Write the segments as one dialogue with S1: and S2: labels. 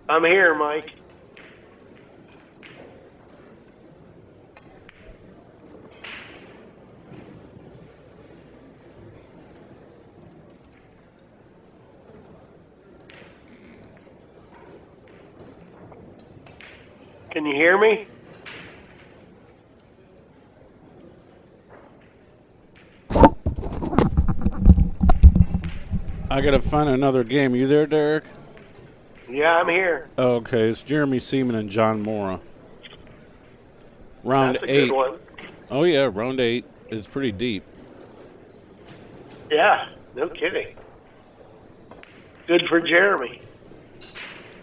S1: I'm here, Mike. Can you hear me?
S2: I gotta find another game. You there, Derek?
S1: Yeah, I'm here.
S2: Okay, it's Jeremy Seaman and John Morra. Round
S1: That's a good
S2: 8.
S1: one.
S2: Oh yeah, round 8. It's pretty deep.
S1: Yeah, no kidding. Good for Jeremy.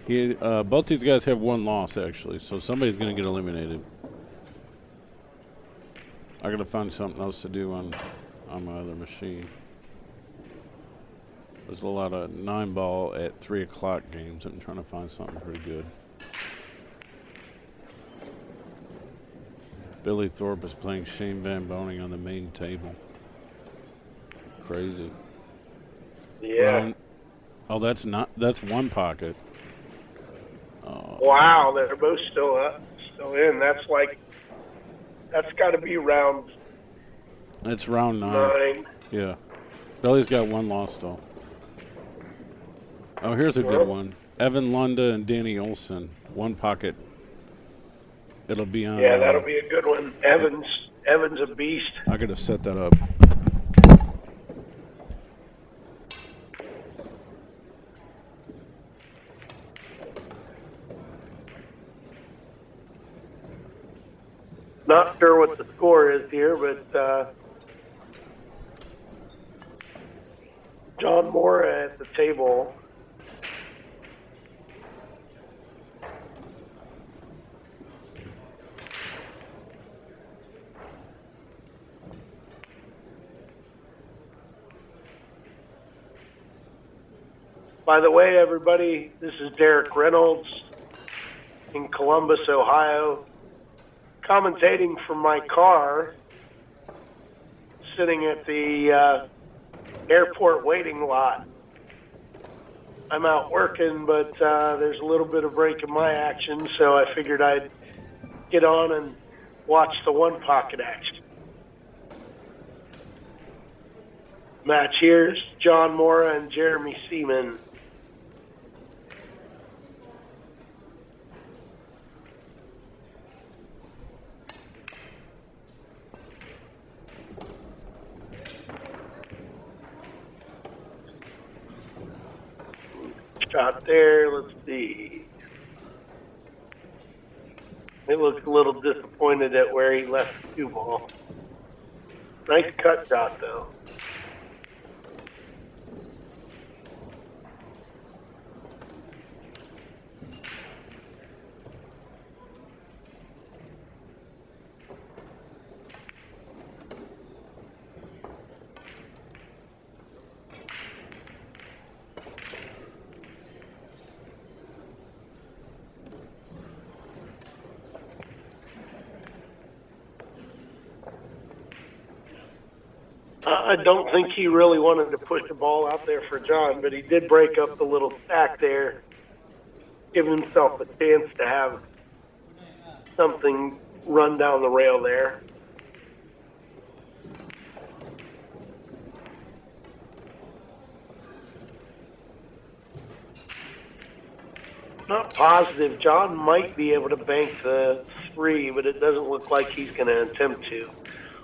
S2: Both these guys have one loss actually, so somebody's gonna get eliminated. I gotta find something else to do on my other machine. There's a lot of 9-ball at 3 o'clock games. I'm trying to find something pretty good. Billy Thorpe is playing Shane Van Boning on the main table. Crazy.
S1: Yeah.
S2: Oh, that's one pocket.
S1: Wow, they're both still in. That's got to be round
S2: It's round 9.
S1: 9.
S2: Yeah. Billy's got one loss though. Oh, here's a good one. Evan Lunda and Danny Olson. One pocket. It'll be on.
S1: Yeah, that'll be a good one. Evans a beast.
S2: I gotta set that up.
S1: Not sure what the score is here, but John Morra at the table. By the way, everybody, this is Derek Reynolds in Columbus, Ohio, commentating from my car, sitting at the airport waiting lot. I'm out working, but there's a little bit of break in my action, so I figured I'd get on and watch the one pocket action. Match here's John Morra and Jeremy Seaman. Shot there, let's see. It looks a little disappointed at where he left the cue ball. Nice cut shot, though. I don't think he really wanted to push the ball out there for John, but he did break up the little stack there, give himself a chance to have something run down the rail there. Not positive. John might be able to bank the 3, but it doesn't look like he's going to attempt to.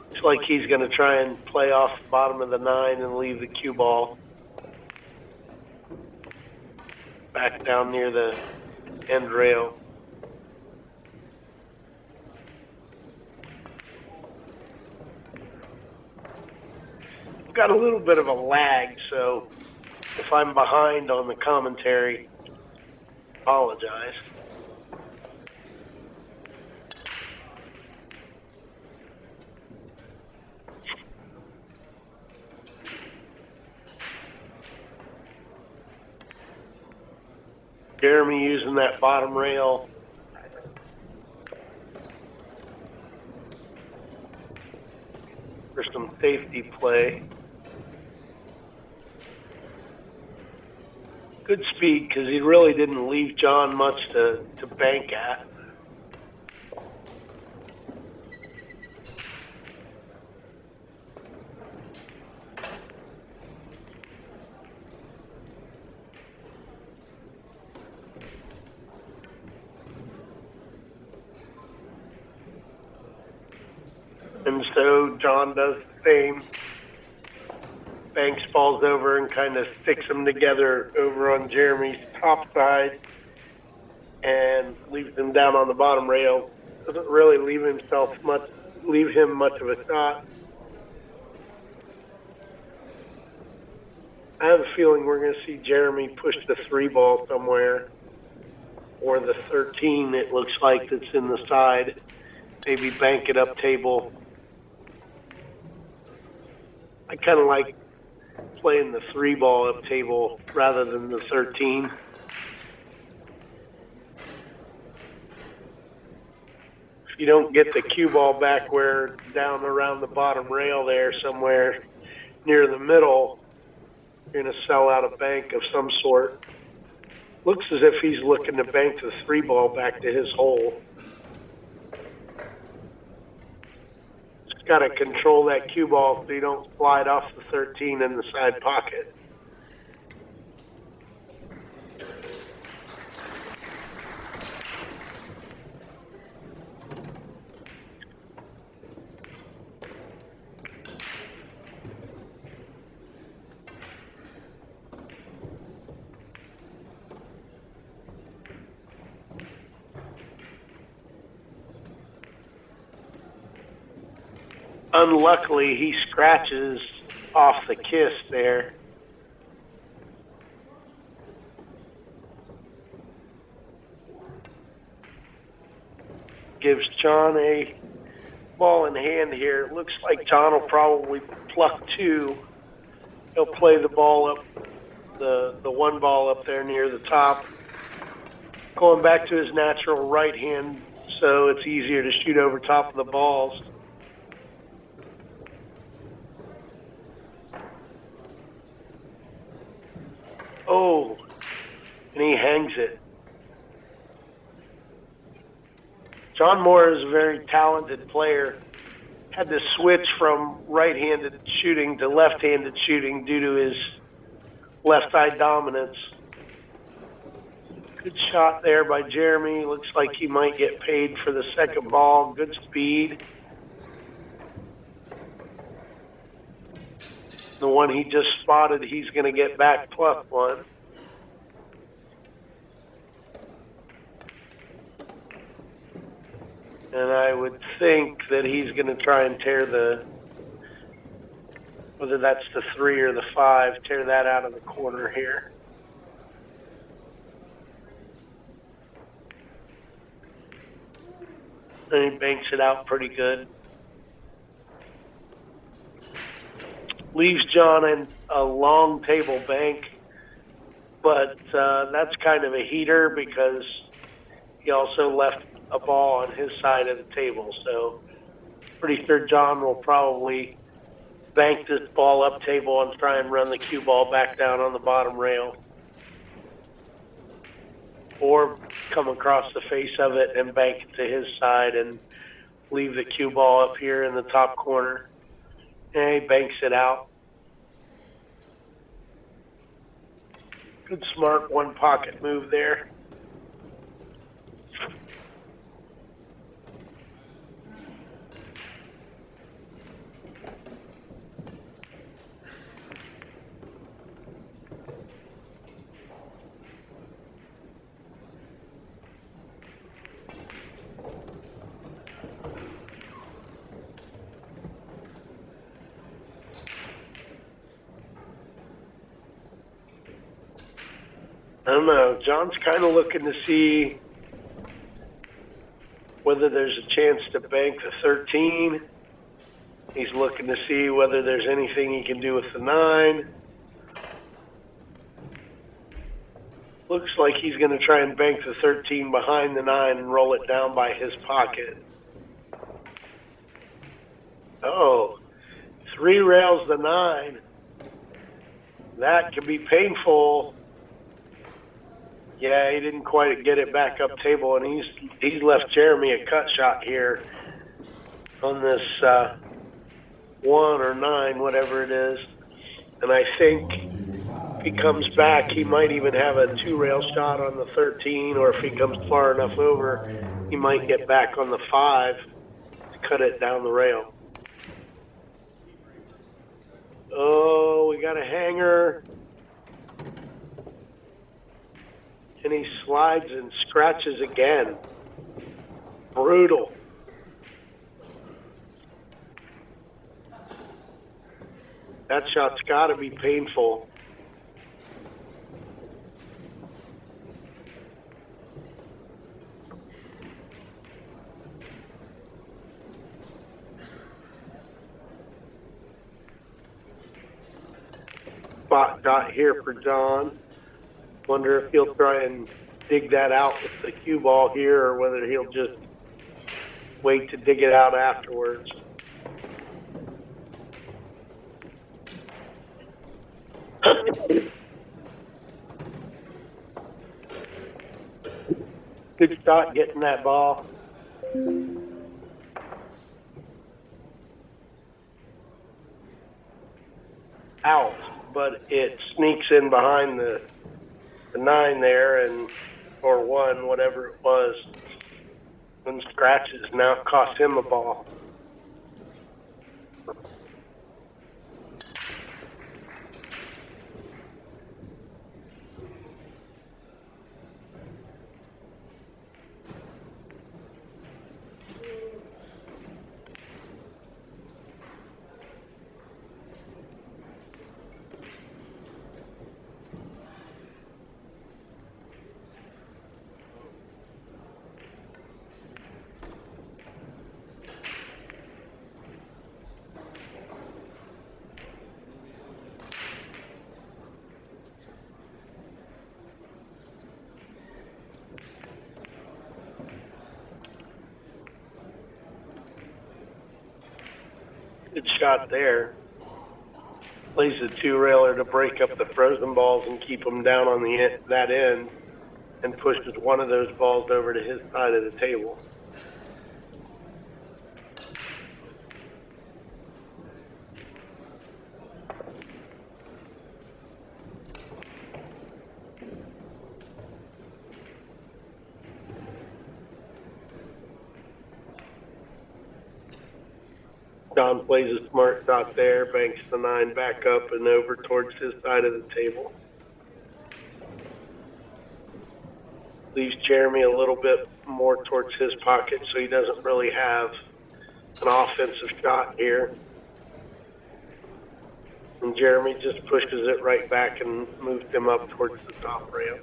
S1: Looks like he's going to try and play off the bottom of the 9 and leave the cue ball back down near the end rail. I've got a little bit of a lag, so if I'm behind on the commentary, apologize. Jeremy using that bottom rail. For some safety play. Good speed because he really didn't leave John much to bank at. And so John does the same. Banks falls over and kind of sticks them together over on Jeremy's top side and leaves him down on the bottom rail. Doesn't really leave him much of a shot. I have a feeling we're going to see Jeremy push the 3-ball somewhere, or the 13 it looks like that's in the side. Maybe bank it up table. I kind of like playing the 3-ball up table rather than the 13. If you don't get the cue ball back where down around the bottom rail there somewhere near the middle, you're going to sell out a bank of some sort. Looks as if he's looking to bank the 3-ball back to his hole. Just got to control that cue ball so you don't slide off the 13 in the side pocket. Unluckily, he scratches off the kiss there. Gives John a ball in hand here. It looks like John will probably pluck 2. He'll play the ball up, the 1 ball up there near the top. Going back to his natural right hand, so it's easier to shoot over top of the balls. Oh, and he hangs it. John Morra is a very talented player. Had to switch from right-handed shooting to left-handed shooting due to his left eye dominance. Good shot there by Jeremy. Looks like he might get paid for the second ball. Good speed. The one he just spotted, he's going to get back +1. And I would think that he's going to try and tear whether that's the 3 or the 5, tear that out of the corner here. And he banks it out pretty good. Leaves John in a long table bank, but that's kind of a heater because he also left a ball on his side of the table. So pretty sure John will probably bank this ball up table and try and run the cue ball back down on the bottom rail, or come across the face of it and bank it to his side and leave the cue ball up here in the top corner. And he banks it out. Good smart 1 pocket move there. I don't know. John's kind of looking to see whether there's a chance to bank the 13. He's looking to see whether there's anything he can do with the 9. Looks like he's going to try and bank the 13 behind the 9 and roll it down by his pocket. Oh, 3 rails the 9. That can be painful. Yeah, he didn't quite get it back up table, and he's left Jeremy a cut shot here on this 1 or 9, whatever it is. And I think if he comes back, he might even have a 2-rail shot on the 13, or if he comes far enough over, he might get back on the 5 to cut it down the rail. Oh, we got a hanger. And he slides and scratches again. Brutal. That shot's got to be painful. Spot dot here for John. Wonder if he'll try and dig that out with the cue ball here, or whether he'll just wait to dig it out afterwards. Good shot getting that ball. Out, but it sneaks in behind the 9 there, and or 1, whatever it was, and scratches. Now it cost him a ball. Good shot there. Plays the 2-railer to break up the frozen balls and keep them down on that end, and pushes one of those balls over to his side of the table. John plays a smart shot there, banks the 9 back up and over towards his side of the table. Leaves Jeremy a little bit more towards his pocket, so he doesn't really have an offensive shot here. And Jeremy just pushes it right back and moves him up towards the top rail.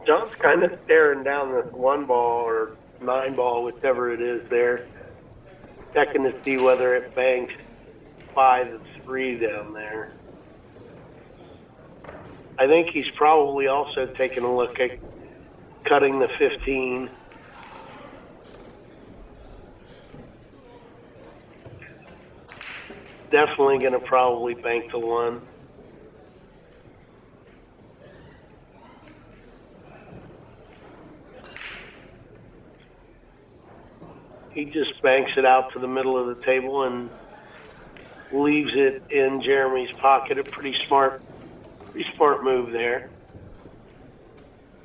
S1: John's kind of staring down this 1 ball or 9 ball, whichever it is there, checking to see whether it banks by the 3 down there. I think he's probably also taking a look at cutting the 15. Definitely going to probably bank the 1. He just banks it out to the middle of the table and leaves it in Jeremy's pocket. A pretty smart move there.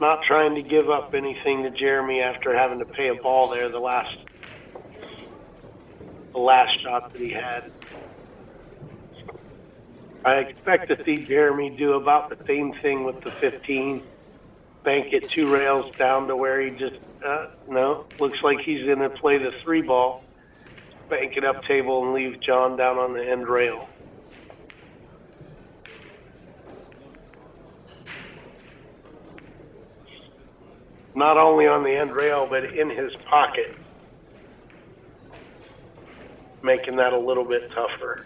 S1: Not trying to give up anything to Jeremy after having to pay a ball there the last shot that he had. I expect to see Jeremy do about the same thing with the 15. Bank it 2 rails down to where he just, no, looks like he's going to play the 3 ball, bank it up table and leave John down on the end rail. Not only on the end rail, but in his pocket, making that a little bit tougher.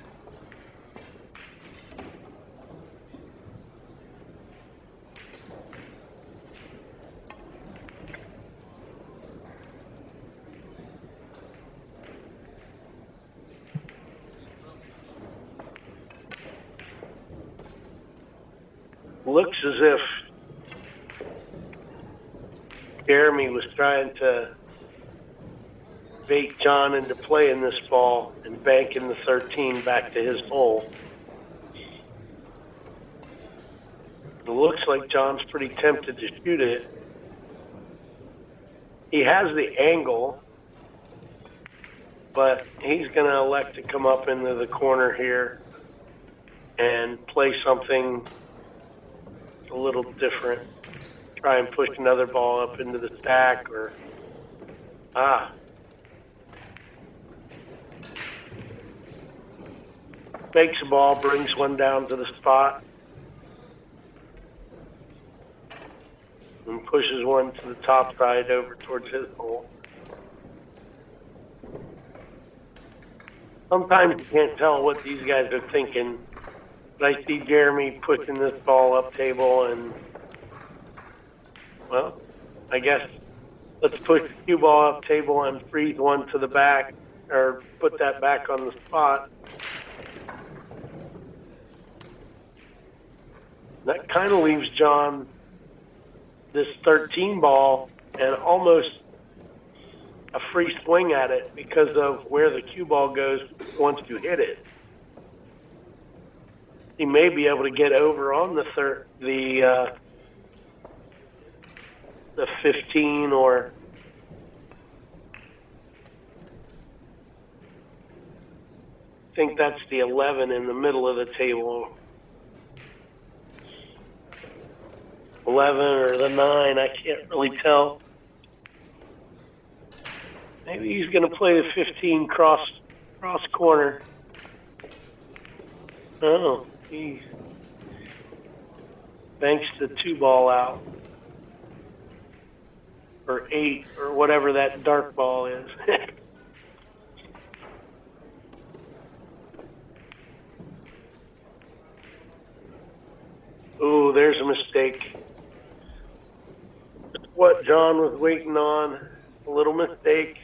S1: Looks as if Jeremy was trying to bait John into playing this ball and banking the 13 back to his hole. It looks like John's pretty tempted to shoot it. He has the angle, but he's going to elect to come up into the corner here and play something a little different. Try and push another ball up into the stack or, makes a ball, brings one down to the spot, and pushes one to the top side over towards his hole. Sometimes you can't tell what these guys are thinking, but I see Jeremy pushing this ball up table and, well, I guess let's push the cue ball up table and freeze one to the back, or put that back on the spot. That kind of leaves John this 13 ball and almost a free swing at it because of where the cue ball goes once you hit it. He may be able to get over on the 15, or I think that's the 11 in the middle of the table. 11 or the 9, I can't really tell. Maybe he's going to play the 15 cross corner. Oh, he banks the 2 ball out. Or 8, or whatever that dark ball is. Ooh, there's a mistake. What John was waiting on, a little mistake.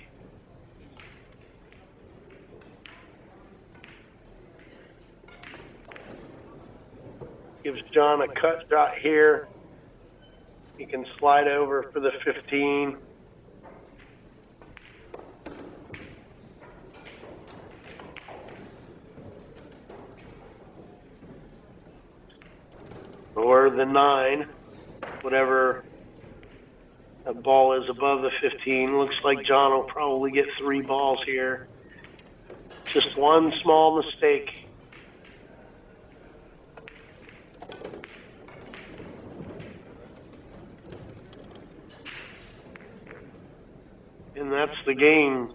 S1: Gives John a cut shot here. He can slide over for the 15. Or the 9, whatever the ball is above the 15. Looks like John will probably get 3 balls here. Just one small mistake. And that's the game.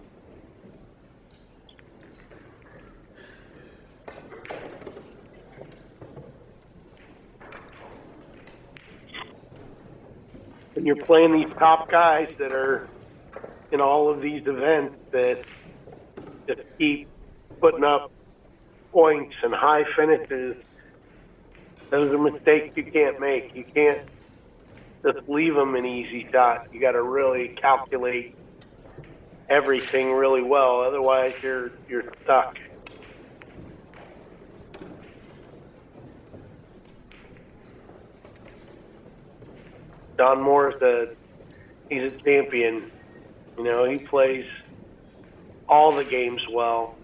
S1: When you're playing these top guys that are in all of these events that just keep putting up points and high finishes, those are mistakes you can't make. You can't just leave them an easy shot. You got to really calculate everything really well. Otherwise, you're stuck. Don Morra, he's a champion. You know, he plays all the games well.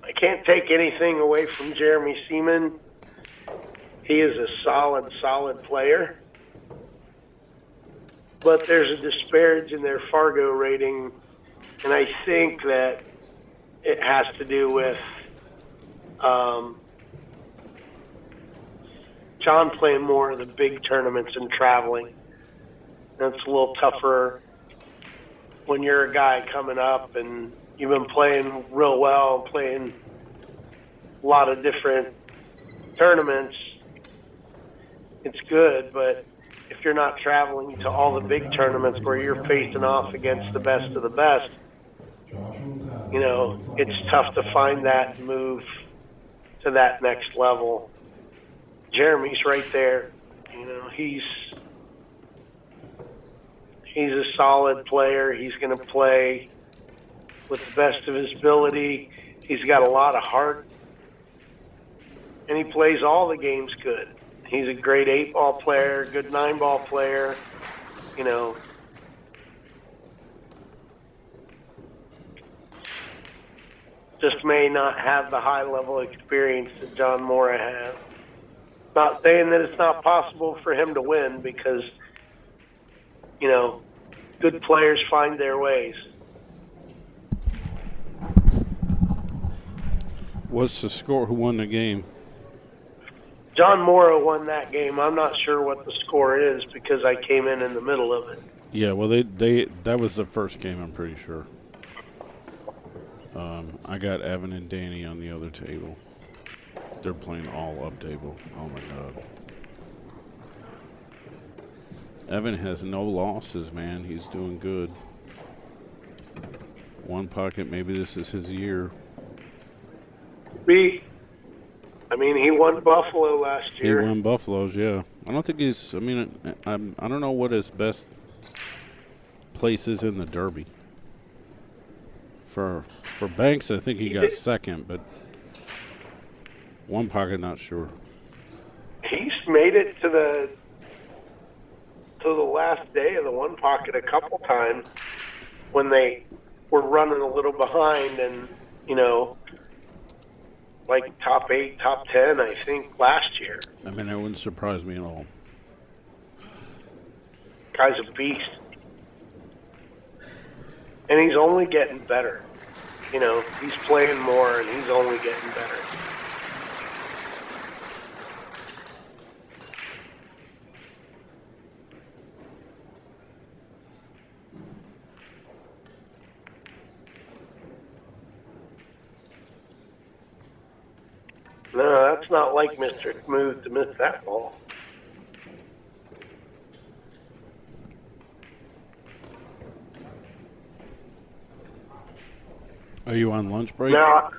S1: I can't take anything away from Jeremy Seaman. He is a solid player. But there's a disparage in their Fargo rating, and I think that it has to do with John playing more of the big tournaments and traveling. That's a little tougher when you're a guy coming up and you've been playing real well, playing a lot of different tournaments. It's good, but if you're not traveling to all the big tournaments where you're facing off against the best of the best, you know, it's tough to find that move to that next level. Jeremy's right there. You know, he's a solid player. He's going to play with the best of his ability. He's got a lot of heart, and he plays all the games good. He's a great 8-ball player, good 9-ball player. You know, just may not have the high level experience that John Morra has. Not saying that it's not possible for him to win, because, you know, good players find their ways.
S2: What's the score? Who won the game?
S1: John Morra won that game. I'm not sure what the score is because I came in the middle of it.
S2: Yeah, well, that was the first game, I'm pretty sure. I got Evan and Danny on the other table. They're playing all up table. Oh, my God. Evan has no losses, man. He's doing good. One pocket, maybe this is his year.
S1: I mean, he won Buffalo last year.
S2: He won Buffalo's, yeah. I don't think he's, I mean, I don't know what his best place is in the Derby. For Banks, I think he got second, but one pocket, not sure.
S1: He's made it to the last day of the one pocket a couple times when they were running a little behind, and, you know, like top 8, top 10, I think, last year.
S2: I mean, that wouldn't surprise me at all.
S1: Guy's a beast. And he's only getting better. You know, he's playing more, and he's only getting better. No, that's not like Mr. Smooth to miss that ball.
S2: Are you on lunch break?
S1: No,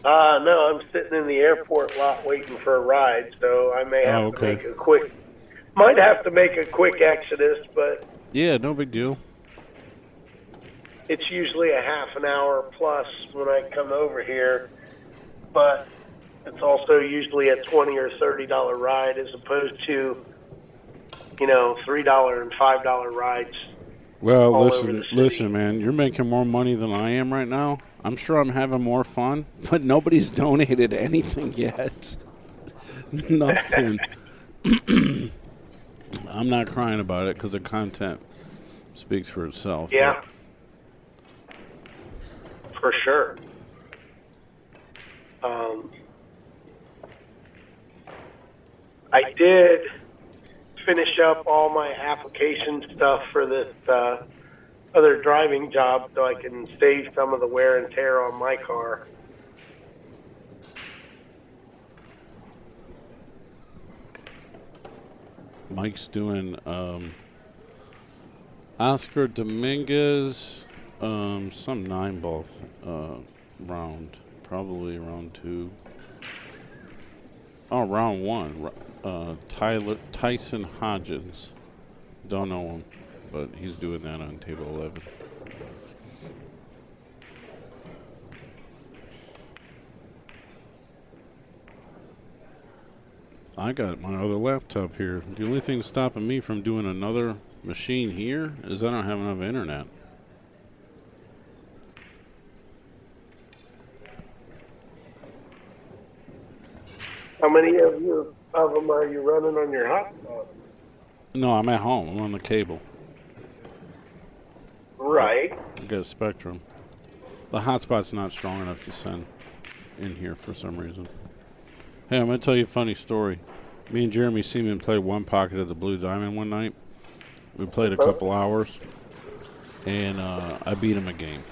S1: I'm sitting in the airport lot waiting for a ride, so I may have to make a quick exodus, but
S2: yeah, no big deal.
S1: It's usually a half an hour plus when I come over here, but it's also usually a $20 or $30 ride as opposed to, you know, $3 and $5 rides.
S2: Well, listen, man, you're making more money than I am right now. I'm sure I'm having more fun, but nobody's donated anything yet. Nothing. I'm not crying about it because the content speaks for itself.
S1: Yeah, for sure. I did finish up all my application stuff for this other driving job so I can save some of the wear and tear on my car.
S2: Mike's doing Oscar Dominguez, some 9-ball round, probably round 2. Oh, round 1. Tyson Hodgins. Don't know him, but he's doing that on table 11. I got my other laptop here. The only thing stopping me from doing another machine here is I don't have enough internet.
S1: How many of them are you running on your hotspot?
S2: No, I'm at home. I'm on the cable.
S1: Right.
S2: I got a Spectrum. The hotspot's not strong enough to send in here for some reason. Hey, I'm going to tell you a funny story. Me and Jeremy Seaman played one pocket at the Blue Diamond one night. We played a couple hours, and I beat him a game.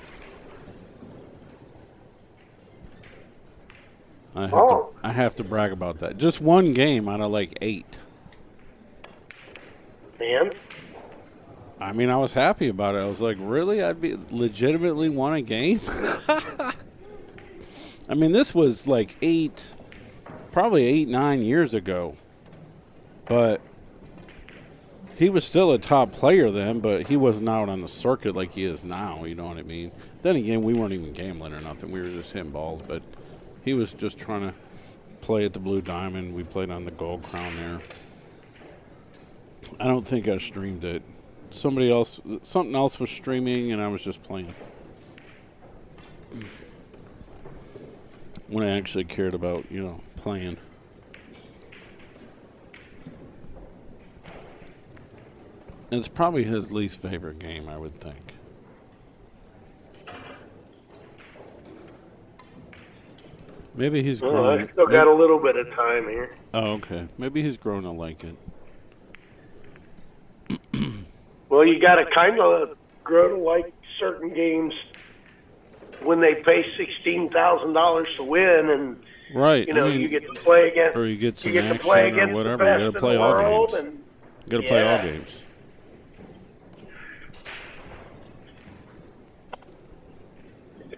S2: I have to brag about that. Just one game out of like 8.
S1: And?
S2: I mean, I was happy about it. I was like, really? I'd be legitimately won a game? I mean, this was like 8 probably 8, 9 years ago. But he was still a top player then, but he wasn't out on the circuit like he is now, you know what I mean? Then again, we weren't even gambling or nothing. We were just hitting balls, but he was just trying to play at the Blue Diamond. We played on the Gold Crown there. I don't think I streamed it. Something else was streaming, and I was just playing. When I actually cared about, playing. And it's probably his least favorite game, I would think. Maybe he's grown.
S1: I still got a little bit of time here.
S2: Oh, okay. Maybe he's grown to like it.
S1: Well, you got to kind of grow to like certain games when they pay $16,000 to win, and
S2: right.
S1: you get to play against,
S2: or you get some
S1: you get
S2: action
S1: to play against
S2: or whatever.
S1: The best
S2: you got to play
S1: in the
S2: all
S1: world,
S2: games.
S1: And,
S2: You got to play all games.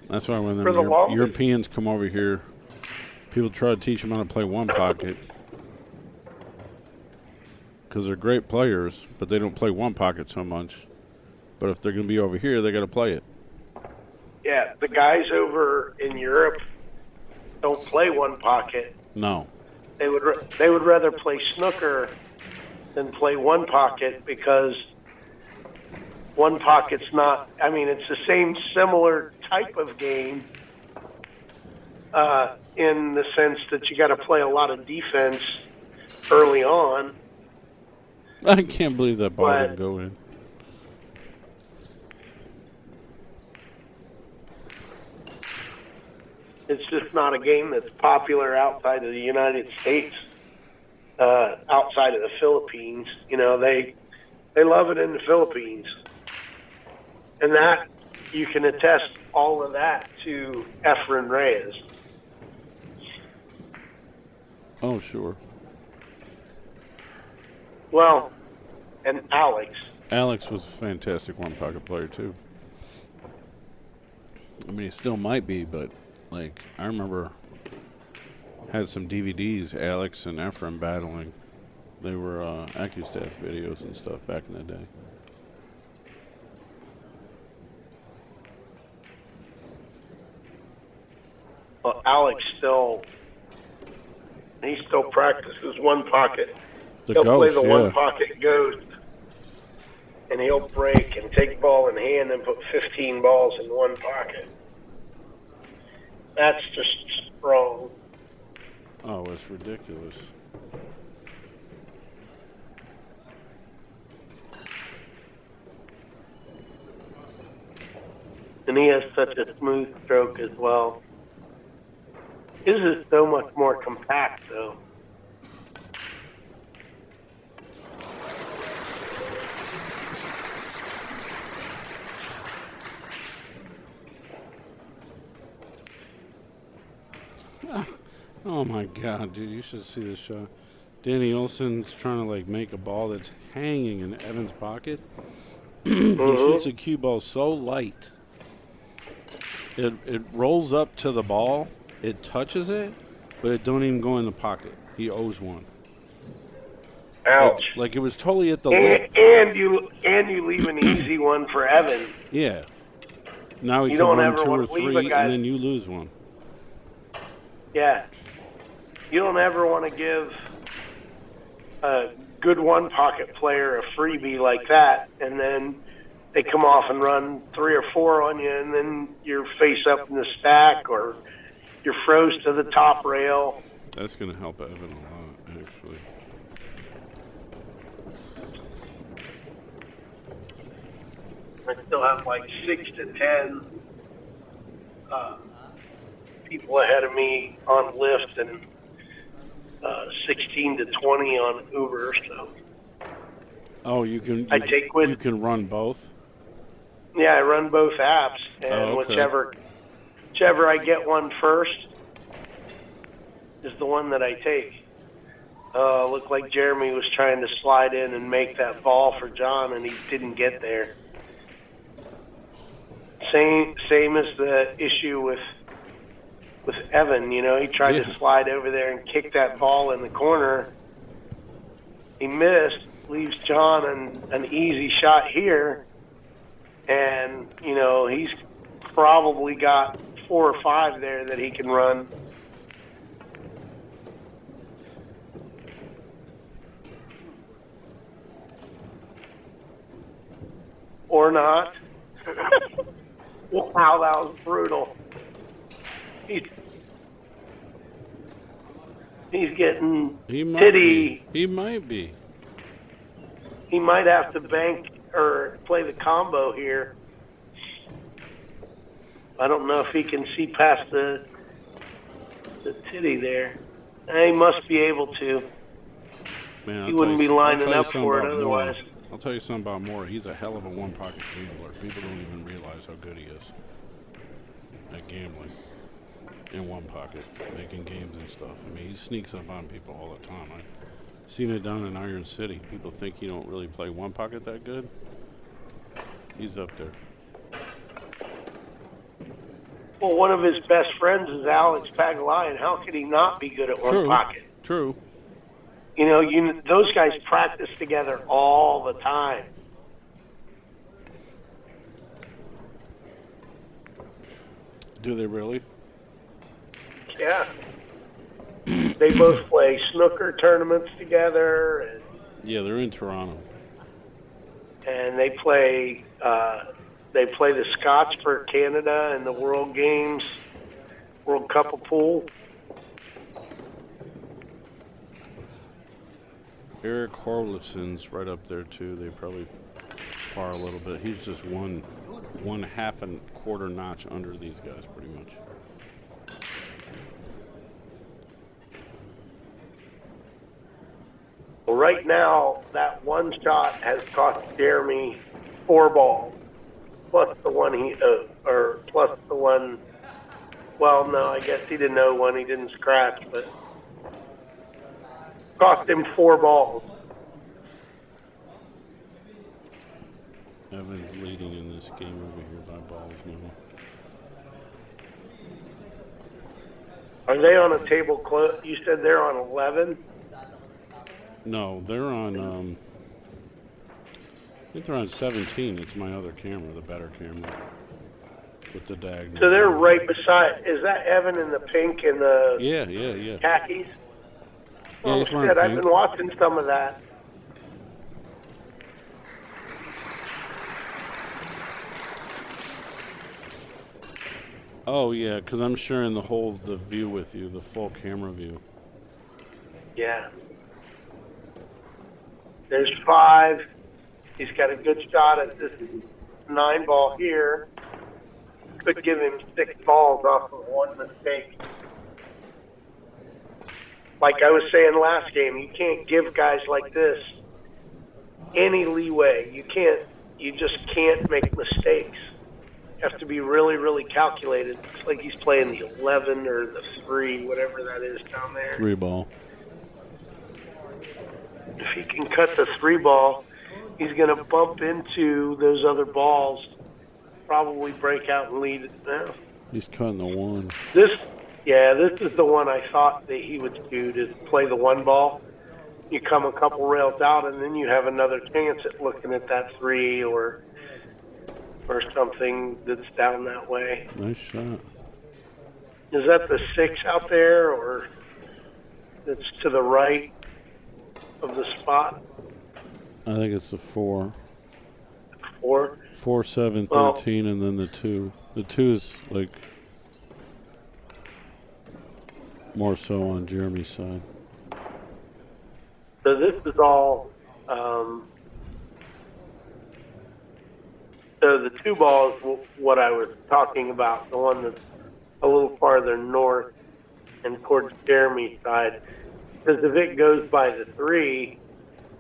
S2: That's why when the Europeans come over here, people try to teach them how to play one pocket. Because they're great players, but they don't play one pocket so much. But if they're going to be over here, they got to play it.
S1: Yeah, the guys over in Europe don't play one pocket.
S2: No.
S1: They would rather play snooker than play one pocket, because one pocket's not. I mean, it's the same similar type of game in the sense that you got to play a lot of defense early on.
S2: I can't believe that ball didn't go in.
S1: It's just not a game that's popular outside of the United States, outside of the Philippines. They love it in the Philippines. And that, you can attest all of that to Efren Reyes.
S2: Oh, sure.
S1: Well, and Alex.
S2: Alex was a fantastic one-pocket player, too. I mean, he still might be, but, I remember had some DVDs, Alex and Efren battling. They were AccuStats videos and stuff back in the day.
S1: Well, Alex still practices one pocket. He'll play the one pocket ghost, and he'll break and take ball in hand and put 15 balls in one pocket. That's just wrong.
S2: Oh, it's ridiculous.
S1: And he has such a smooth stroke as well. His is so much more compact, though.
S2: Oh my God, dude! You should see this shot. Danny Olson's trying to make a ball that's hanging in Evan's pocket. He shoots a cue ball so light. It rolls up to the ball. It touches it, but it don't even go in the pocket. He owes one.
S1: Ouch!
S2: Like it was totally at the lip.
S1: And you leave an easy one for Evan.
S2: Yeah. Now he can run 2 or 3, and then you lose one.
S1: Yeah. You don't ever want to give a good one pocket player a freebie like that, and then they come off and run 3 or 4 on you, and then you're face up in the stack, or you're froze to the top rail.
S2: That's going to help Evan a lot, actually.
S1: I still have 6 to 10 people ahead of me on Lyft, and 16 to 20 on Uber. So.
S2: Oh, you can run both?
S1: Yeah, I run both apps, and whichever I get one first is the one that I take. Looked like Jeremy was trying to slide in and make that ball for John, and he didn't get there. Same as the issue with with Evan. You know, he tried
S2: Yeah.
S1: to slide over there and kick that ball in the corner. He missed, leaves John an easy shot here. And, you know, he's probably got 4 or 5 there that he can run. Or not. Wow, that was brutal. He's getting titty.
S2: He might be.
S1: He might have to bank or play the combo here. I don't know if he can see past the titty there. He must be able to.
S2: Man,
S1: He wouldn't be lining up for it otherwise.
S2: I'll tell you something about Morra. He's a hell of a one-pocket gambler. People don't even realize how good he is at gambling in one pocket, making games and stuff. I mean, he sneaks up on people all the time. I've seen it down in Iron City. People think he don't really play one pocket that good. He's up there.
S1: Well, one of his best friends is Alex Pagalai, and how could he not be good at one pocket?
S2: True.
S1: You know, those guys practice together all the time.
S2: Do they really?
S1: Yeah. They both play snooker tournaments together. And,
S2: yeah, they're in Toronto.
S1: And they play the Scots for Canada and the World Games, World Cup of Pool.
S2: Eric Horlifson's right up there too. They probably spar a little bit. He's just one half and quarter notch under these guys, pretty much.
S1: Well, right now, that one shot has cost Jeremy 4 balls, plus the one plus the one. Well, no, I guess he didn't know one. He didn't scratch, but cost him 4 balls.
S2: Evan's leading in this game over here by balls now.
S1: Are they on a table close? You said they're on 11?
S2: No, they're on, I think they're on 17. It's my other camera, the better camera, with the diagonal.
S1: So they're right beside. Is that Evan in the pink and the khakis?
S2: Yeah,
S1: Oh, shit, I've been watching some of that.
S2: Oh, yeah, because I'm sharing the view with you, the full camera view.
S1: Yeah. There's 5. He's got a good shot at this 9 ball here. Could give him 6 balls off of one mistake. Like I was saying last game, you can't give guys like this any leeway. You just can't make mistakes. You have to be really, really calculated. It's like he's playing the 11 or the 3, whatever that is down there.
S2: 3 ball.
S1: If he can cut the 3 ball, he's going to bump into those other balls, probably break out and lead it now.
S2: He's cutting the 1.
S1: This is the one I thought that he would do, to play the 1 ball. You come a couple rails out, and then you have another chance at looking at that 3 or something that's down that way.
S2: Nice shot.
S1: Is that the 6 out there, or it's to the right of the spot?
S2: I think it's the 4.
S1: 4?
S2: 4, 7, 13, and then the 2. The 2 is like more so on Jeremy's side.
S1: So this is all. So the 2 ball is what I was talking about, the one that's a little farther north and towards Jeremy's side. Because if it goes by the 3,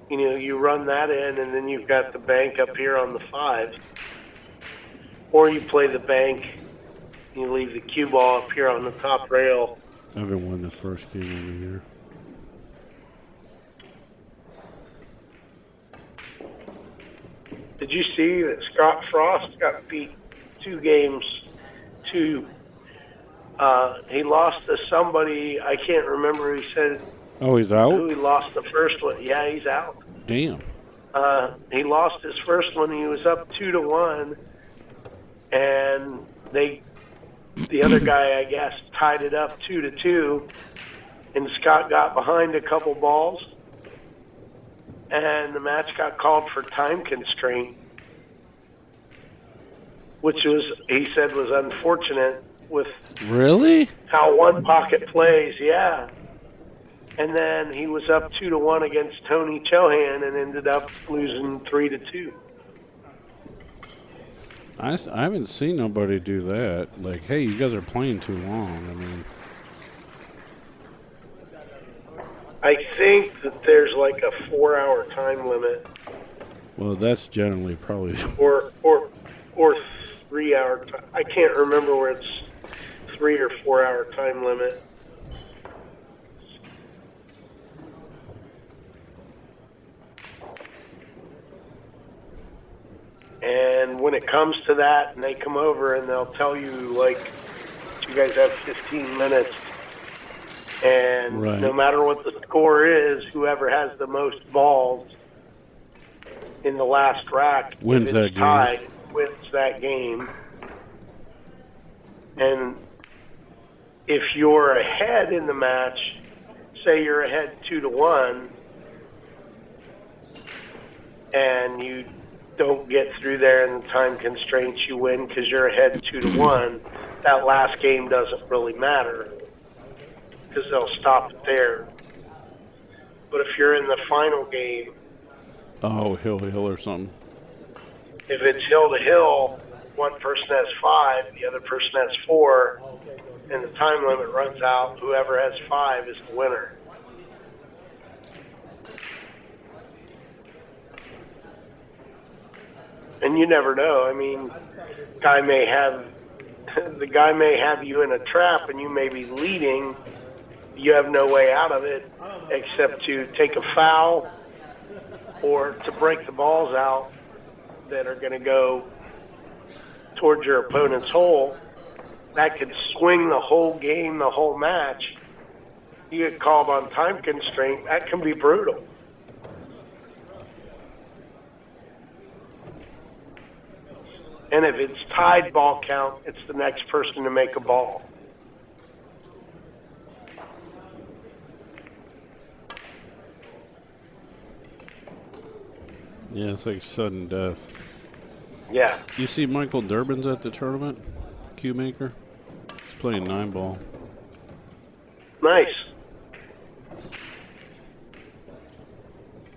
S1: you know, you run that in, and then you've got the bank up here on the 5. Or you play the bank, and you leave the cue ball up here on the top rail.
S2: Evan won the first game over here.
S1: Did you see that Scott Frost got beat 2 games to He lost to somebody. I can't remember. He said
S2: Oh, he's out?
S1: who he lost the first one. Yeah, he's out.
S2: Damn.
S1: He lost his first one. He was up 2-1, and the other guy, I guess, tied it up 2-2, and Scott got behind a couple balls, and the match got called for time constraint, which he said was unfortunate with
S2: Really?
S1: how one pocket plays. Yeah. And then he was up 2-1 against Tony Chohan and ended up losing 3-2.
S2: I haven't seen nobody do that. Like, hey, you guys are playing too long. I mean,
S1: I think that there's like a 4-hour time limit,
S2: well, that's generally probably.
S1: or 3-hour. I can't remember where it's 3 or 4-hour time limit. And when it comes to that, and they come over and they'll tell you, like, you guys have 15 minutes, and
S2: Right.
S1: no matter what the score is, whoever has the most balls in the last rack
S2: Wins
S1: if
S2: that
S1: it's
S2: game.
S1: tied, wins that game. And if you're ahead in the match, say you're ahead 2-1, and you don't get through there in the time constraints, you win because you're ahead 2-1. That last game doesn't really matter because they'll stop it there. But if you're in the final game,
S2: Oh, hill or something.
S1: if it's hill to hill, one person has 5, the other person has 4, and the time limit runs out, whoever has 5 is the winner. And you never know. I mean, the guy may have you in a trap, and you may be leading. You have no way out of it except to take a foul or to break the balls out that are going to go towards your opponent's hole. That could swing the whole game, the whole match. You get called on time constraint. That can be brutal. And if it's tied ball count, it's the next person to make a ball.
S2: Yeah, it's like sudden death.
S1: Yeah.
S2: You see Michael Durbin's at the tournament? Cue maker? He's playing 9-ball.
S1: Nice.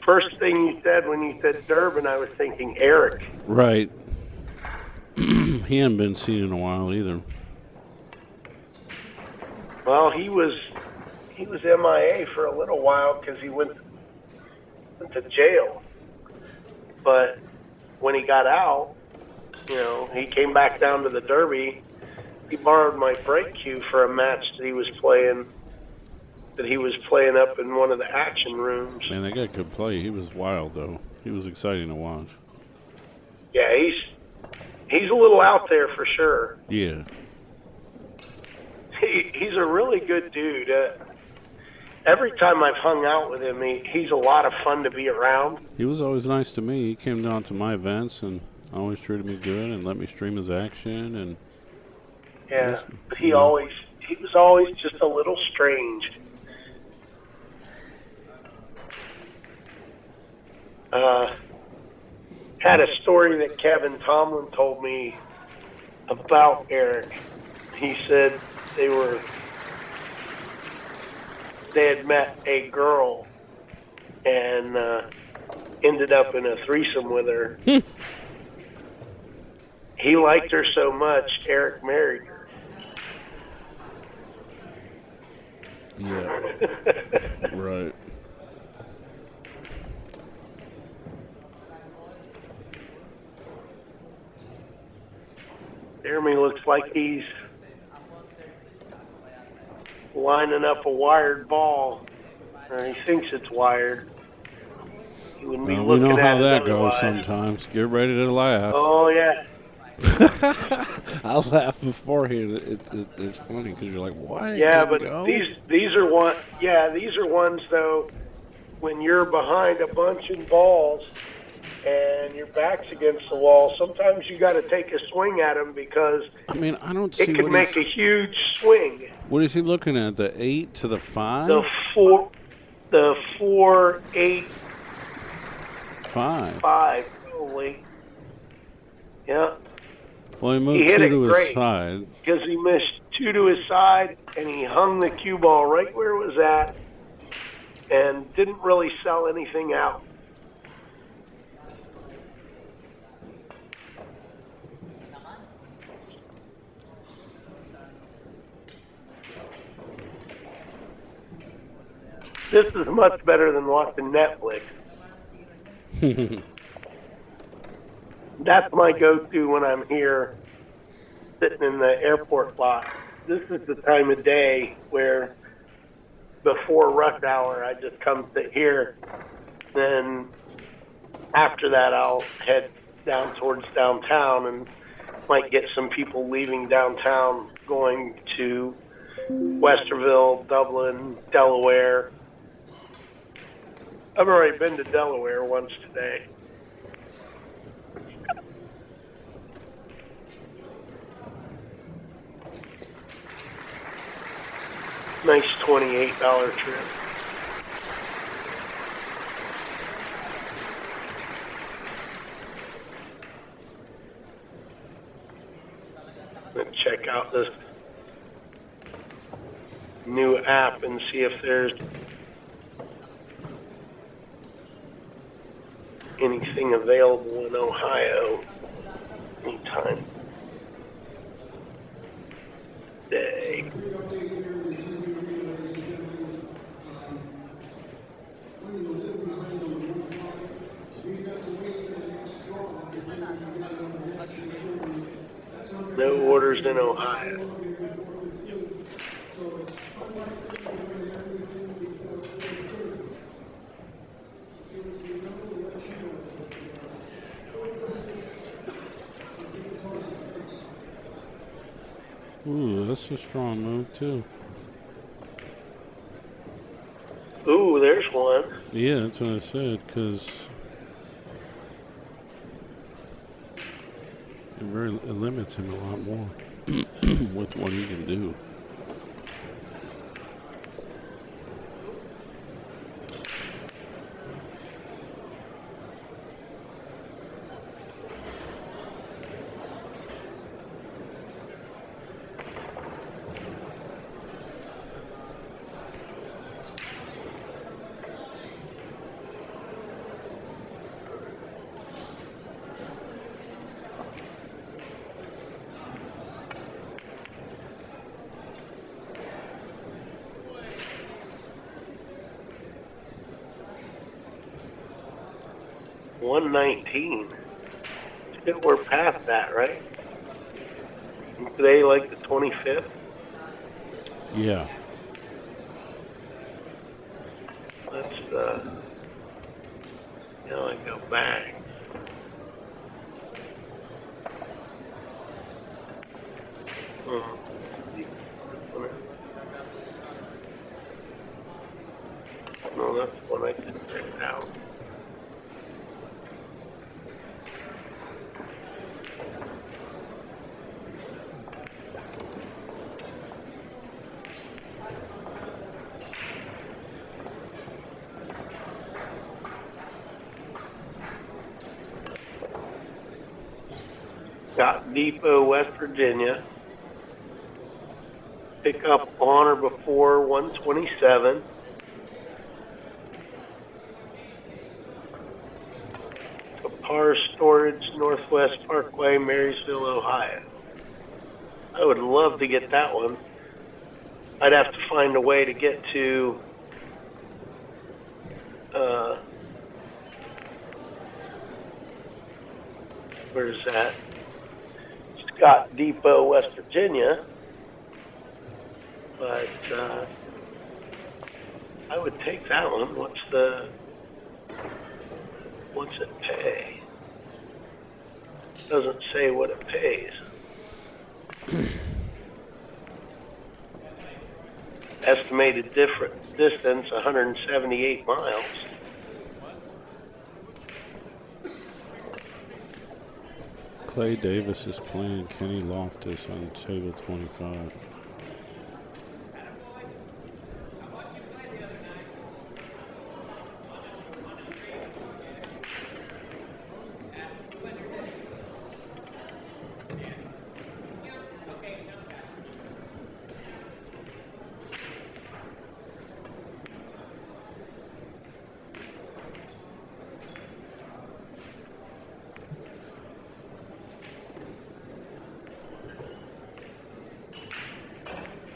S1: First thing you said when you said Durbin, I was thinking Eric.
S2: Right. He hadn't been seen in a while either.
S1: Well, he was MIA for a little while because he went to jail. But when he got out, he came back down to the Derby. He borrowed my break cue for a match that he was playing up in one of the action rooms.
S2: Man, that guy could play. He was wild, though. He was exciting to watch.
S1: Yeah, he's a little out there for sure.
S2: Yeah.
S1: He's a really good dude. Every time I've hung out with him, he's a lot of fun to be around.
S2: He was always nice to me. He came down to my events and always treated me good and let me stream his action. And
S1: yeah, he was always just a little strange. Had a story that Kevin Tomlin told me about Eric. He said they had met a girl and ended up in a threesome with her. He liked her so much, Eric married her.
S2: Yeah. Right.
S1: Jeremy looks like he's lining up a wired ball, or he thinks it's wired. He wouldn't be
S2: Well, we
S1: looking
S2: know
S1: at
S2: how
S1: it
S2: that goes
S1: otherwise.
S2: sometimes. Get ready to laugh.
S1: Oh, yeah.
S2: I laugh beforehand. It's funny because you're like, what?
S1: Yeah,
S2: Didn't
S1: but
S2: go?
S1: these are one. Yeah, these are ones though. When you're behind a bunch in balls and your back's against the wall, sometimes you got to take a swing at them because
S2: I mean, I don't
S1: it
S2: see
S1: could
S2: what
S1: make
S2: he's.
S1: a huge swing.
S2: What is he looking at? The 8 to the
S1: The
S2: 5?
S1: four, the 4, 8,
S2: 5.
S1: 5, probably. Yeah,
S2: Well, he
S1: he
S2: moved
S1: hit
S2: 2
S1: it
S2: to his
S1: great
S2: side.
S1: because he missed 2 to his side and he hung the cue ball right where it was at and didn't really sell anything out. This is much better than watching Netflix. That's my go-to when I'm here sitting in the airport lot. This is the time of day where before rush hour, I just come sit here. Then after that, I'll head down towards downtown and might get some people leaving downtown going to Westerville, Dublin, Delaware. I've already been to Delaware once today. Nice $28 trip. Let's check out this new app and see if there's anything available in Ohio anytime day. No orders in Ohio.
S2: Ooh, that's a strong move, too.
S1: Ooh, there's one.
S2: Yeah, that's what I said, because it limits him a lot more with what he can do.
S1: $119. We're past that, right? Today, like the 25th.
S2: Yeah.
S1: Let's, I go back. No, that's the one I didn't check out. Got Depot, West Virginia. Pick up on or before 127. Par Storage, Northwest Parkway, Marysville, Ohio. I would love to get that one. I'd have to find a way to get to where's that? Scott Depot, West Virginia. But I would take that one. What's it pay? Doesn't say what it pays. Estimated distance 178 miles.
S2: Clay Davis is playing Kenny Loftus on table 25.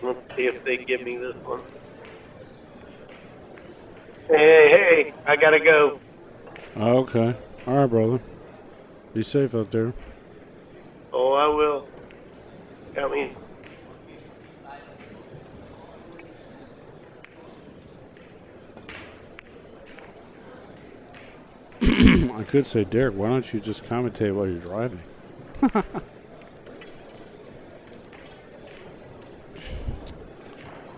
S1: Let's see if they give me this one. Hey, I gotta go.
S2: Okay. All right, brother. Be safe out there.
S1: Oh, I will. Got me.
S2: I could say, Derek, why don't you just commentate while you're driving?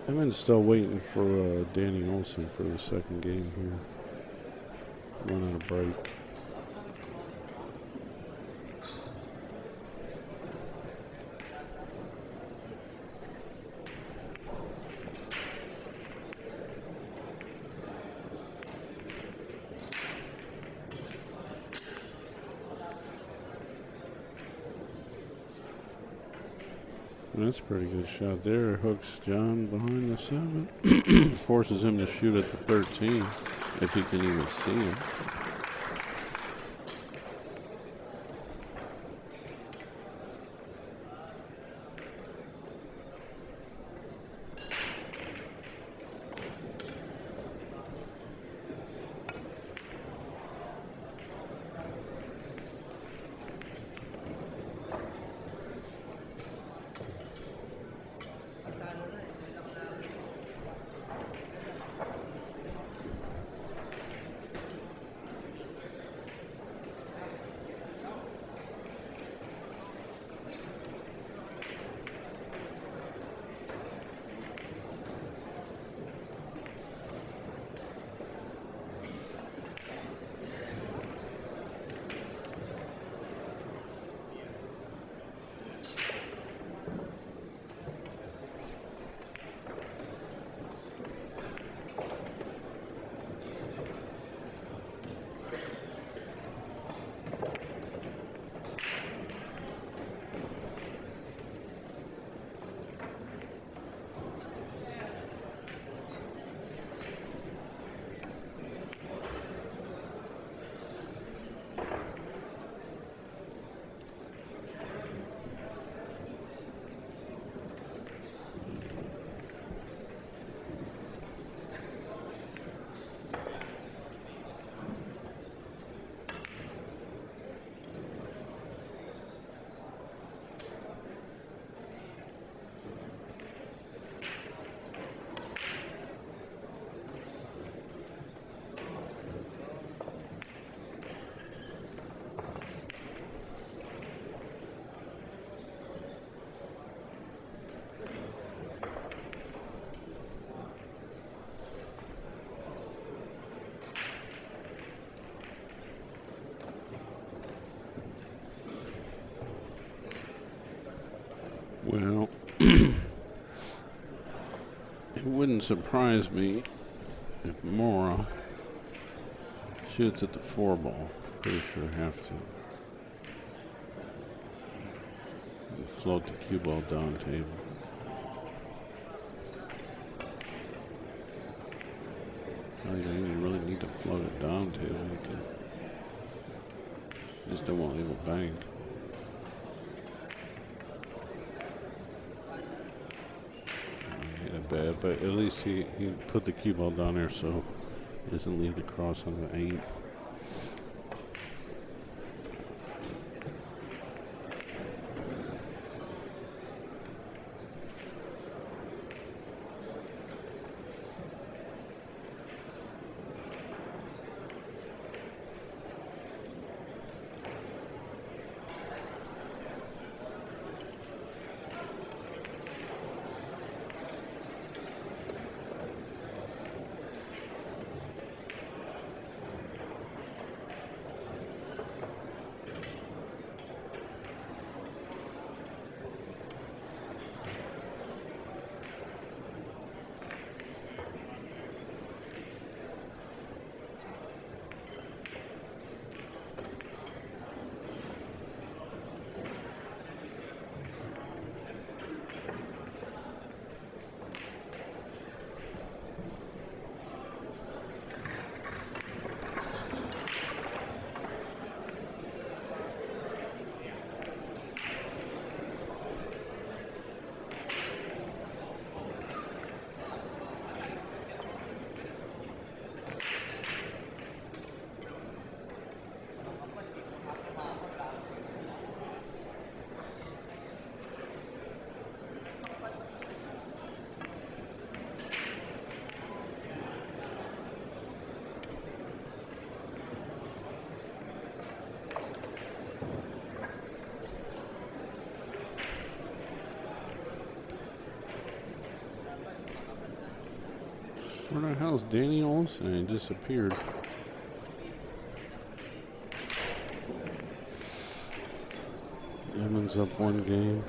S2: I've been still waiting for Danny Olson for the second game here. Run out of break. That's a pretty good shot there. Hooks John behind the 7. Forces him to shoot at the 13, if he can even see him. Well, it wouldn't surprise me if Morra shoots at the 4 ball. Pretty sure I have to. And float the cue ball down table. Oh, you don't even really need to float it down table. You can just don't want to leave a bank. Bad, but at least he put the cue ball down there so he doesn't leave the cross on the 8. the hell's Danny Olson? He disappeared. Evans up 1 game.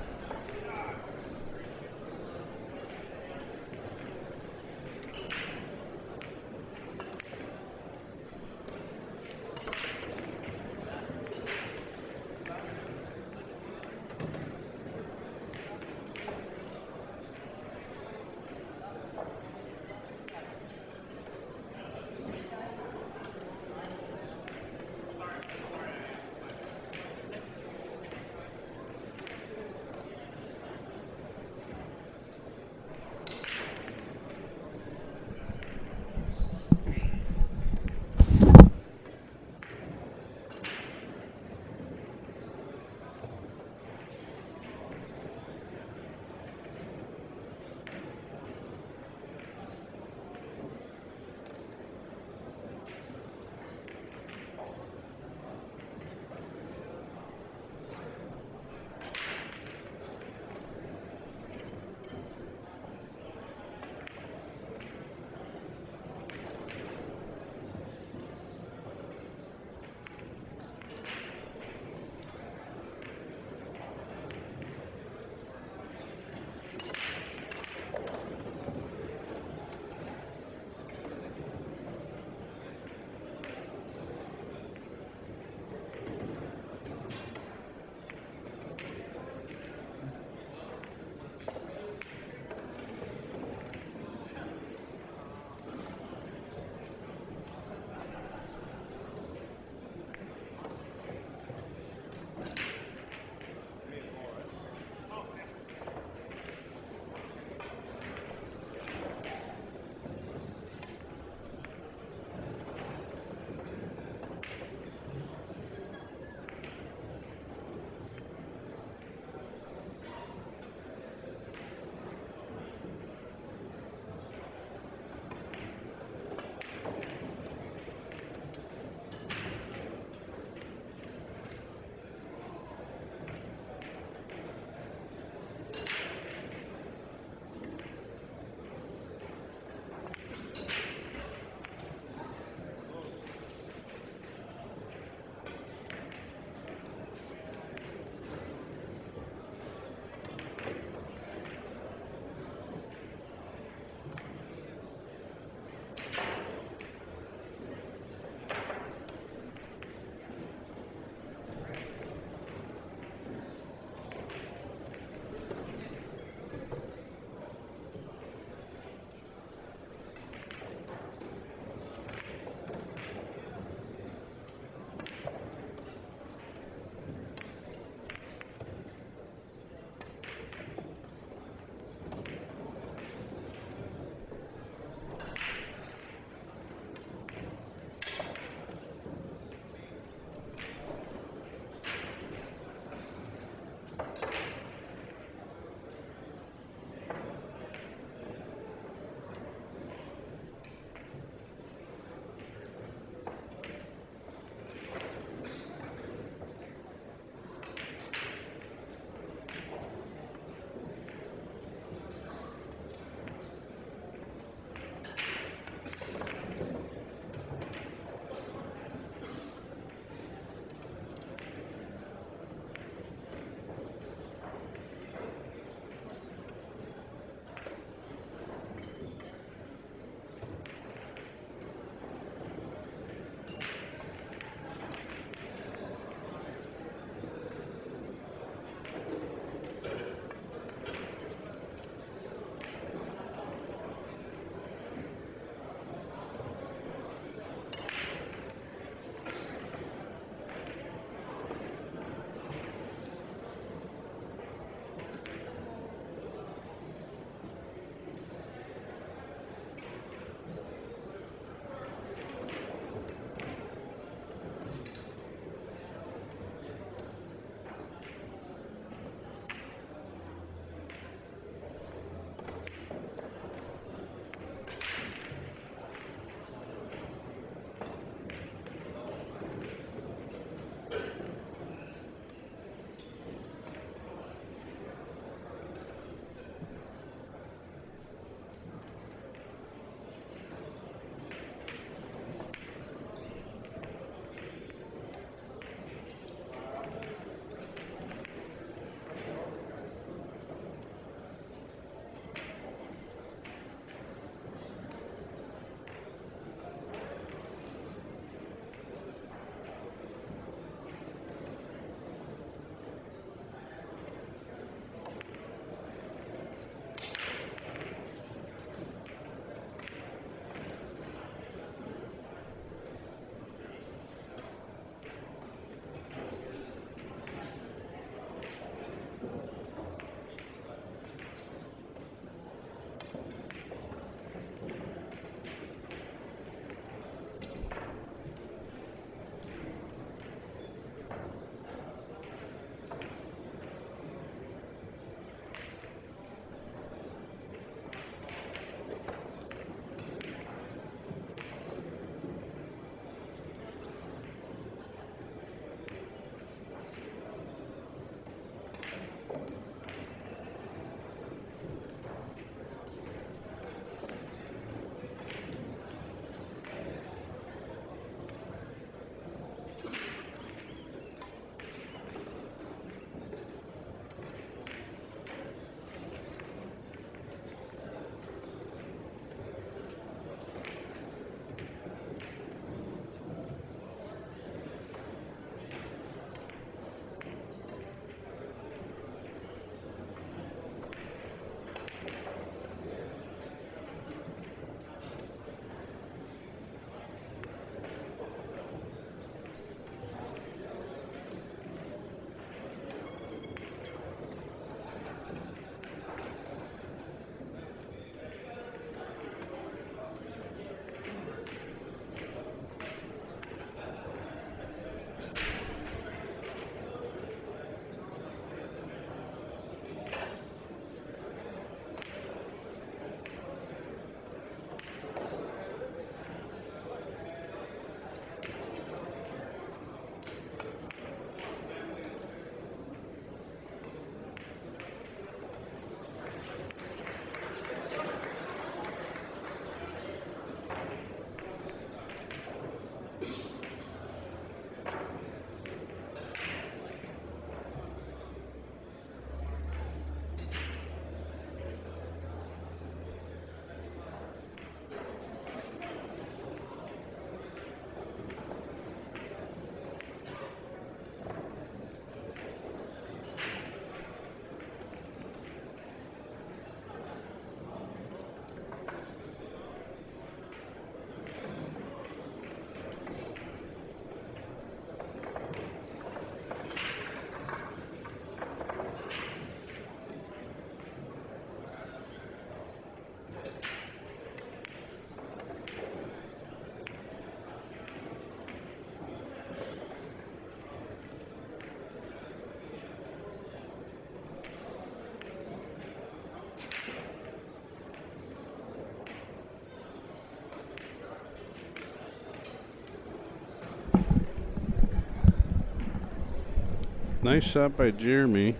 S2: Nice shot by Jeremy.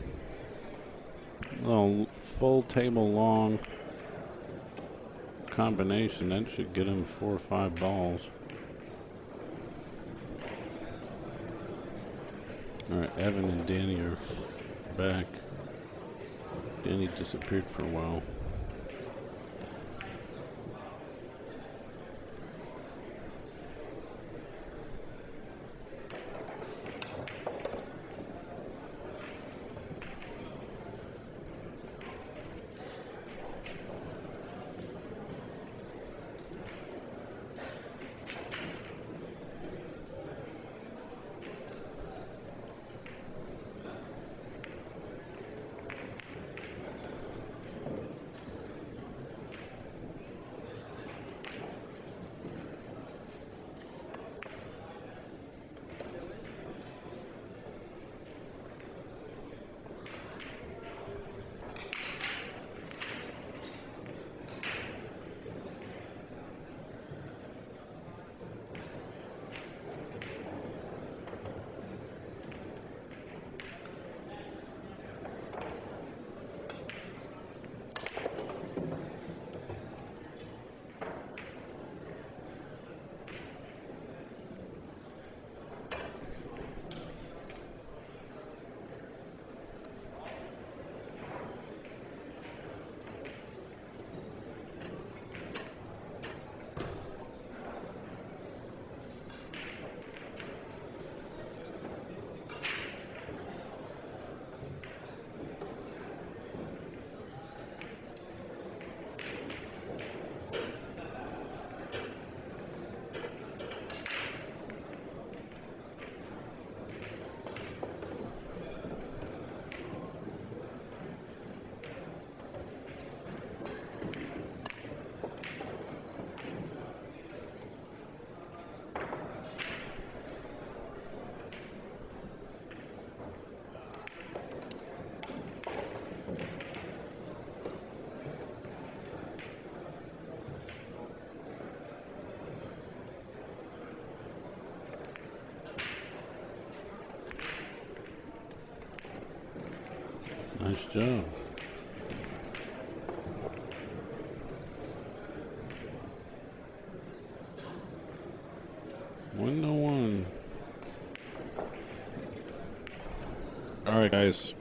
S2: Little full table long combination. That should get him 4 or 5 balls. All right, Evan and Danny are back. Danny disappeared for a while. Nice job. One to one.
S3: All right, guys.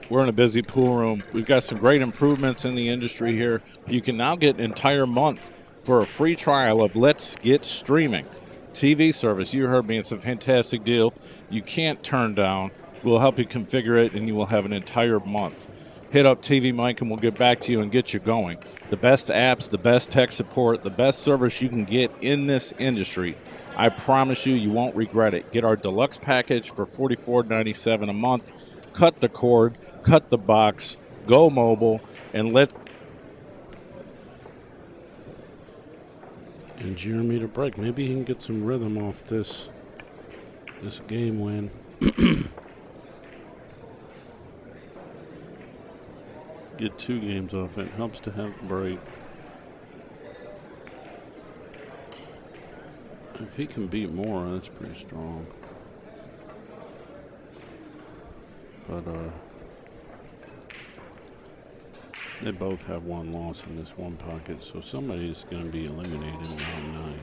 S3: We're in a busy pool room. We've got some great improvements in the industry here. You can now get an entire month for a free trial of Let's Get Streaming TV service. You heard me. It's a fantastic deal. You can't turn down. We'll help you configure it, and you will have an entire month. Hit up TV Mike, and we'll get back to you and get you going. The best apps, the best tech support, the best service you can get in this industry. I promise you, you won't regret it. Get our deluxe package for $44.97 a month. Cut the cord, cut the box, go mobile, and let's.
S2: And Jeremy to break. Maybe he can get some rhythm off this game win. Get 2 games off it. Helps to have a break. If he can beat Morra, that's pretty strong. But they both have 1 loss in this one pocket, so somebody's going to be eliminated in round 9.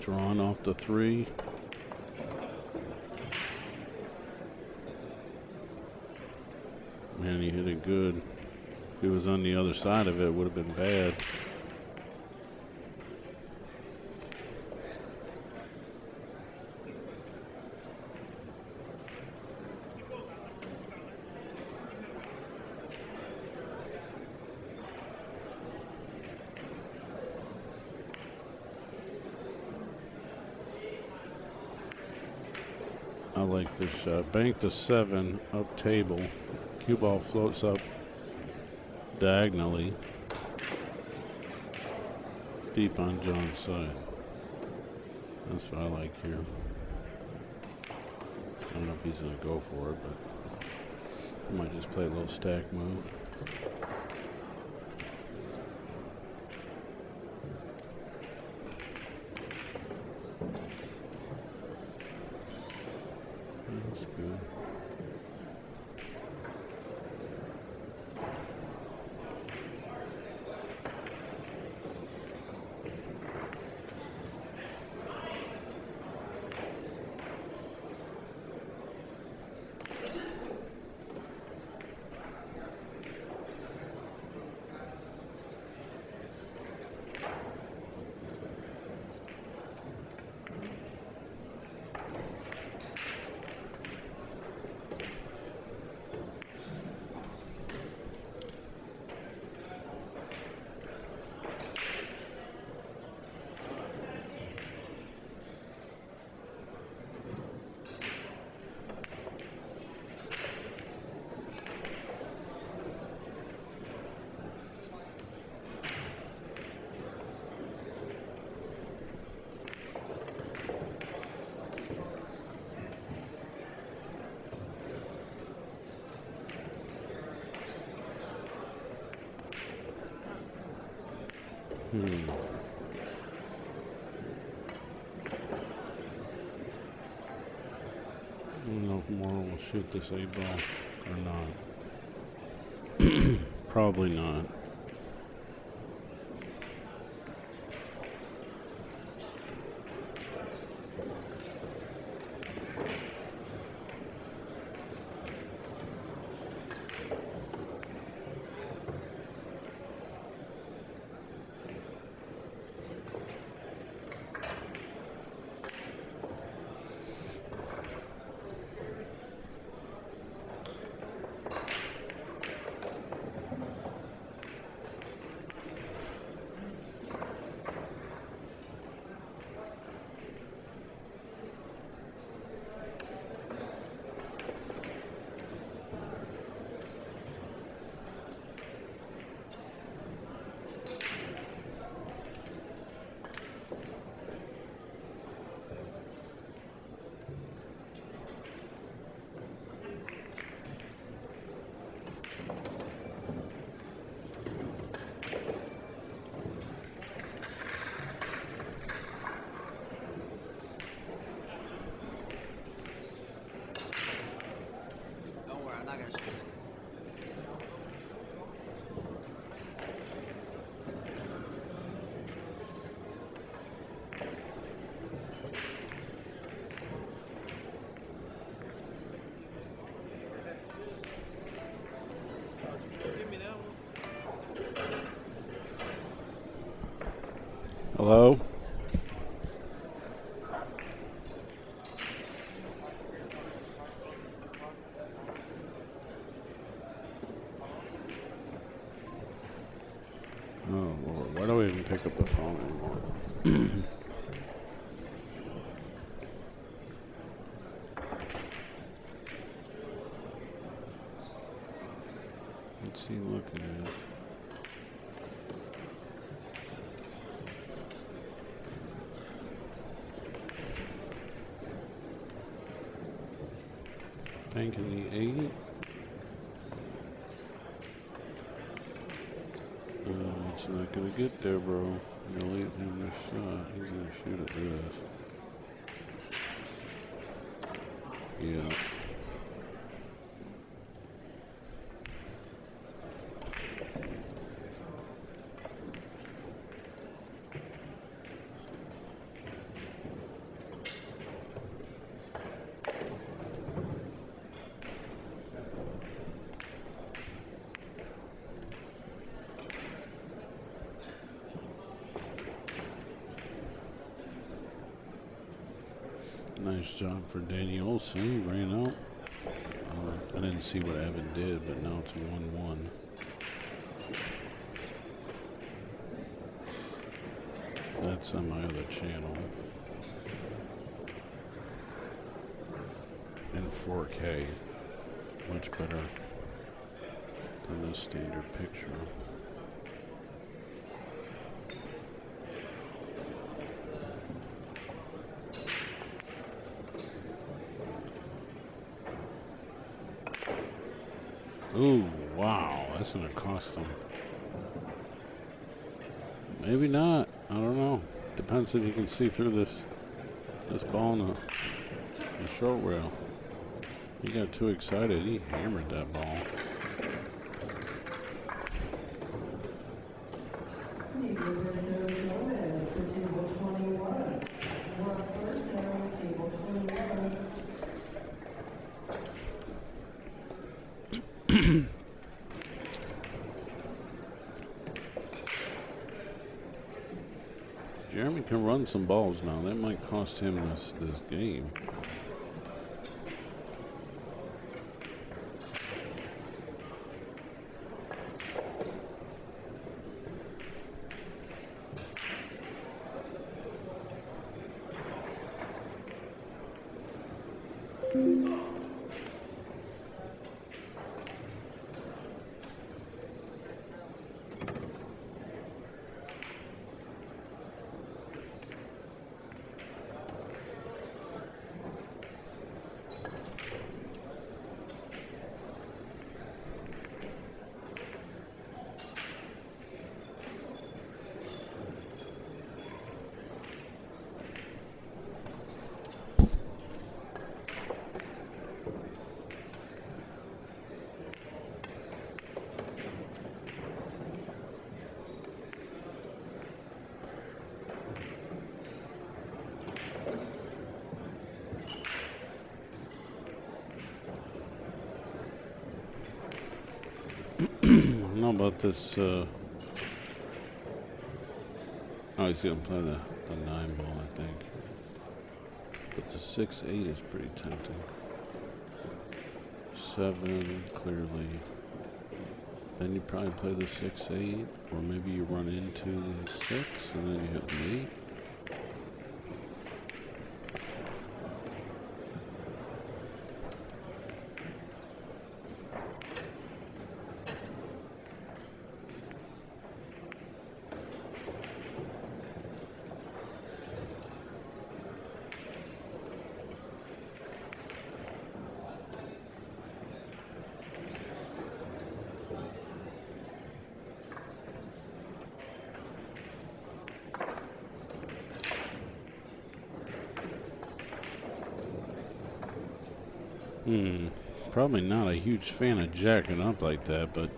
S2: Drawn off the 3. Man, he hit it good. If he was on the other side of it, it would have been bad. I like this shot. Bank to 7 up table. Cue ball floats up diagonally. Deep on John's side. That's what I like here. I don't know if he's going to go for it, but I might just play a little stack move. That's good. I don't know if Morra will shoot this A-ball or not. Probably not. Hello? Oh, Lord. Why do we even pick up the phone anymore? What's he looking at? Banking the 8. It's not going to get there, bro. You'll leave him this shot. He's going to shoot at this. Yeah. Nice job for Danny Olson. He ran out. I didn't see what Evan did, but now it's 1-1. That's on my other channel. 4K. Much better than the standard picture. Ooh, wow, that's gonna cost him. Maybe not. I don't know. Depends if you can see through this ball in the short rail. He got too excited. He hammered that ball. Jeremy can run some balls now. That might cost him this game. I don't know about this. Oh, he's going to play the 9 ball, I think. But the 6-8 is pretty tempting. 7, clearly. Then you probably play the 6-8, or maybe you run into the 6, and then you have the 8. Probably not a huge fan of jacking up like that, but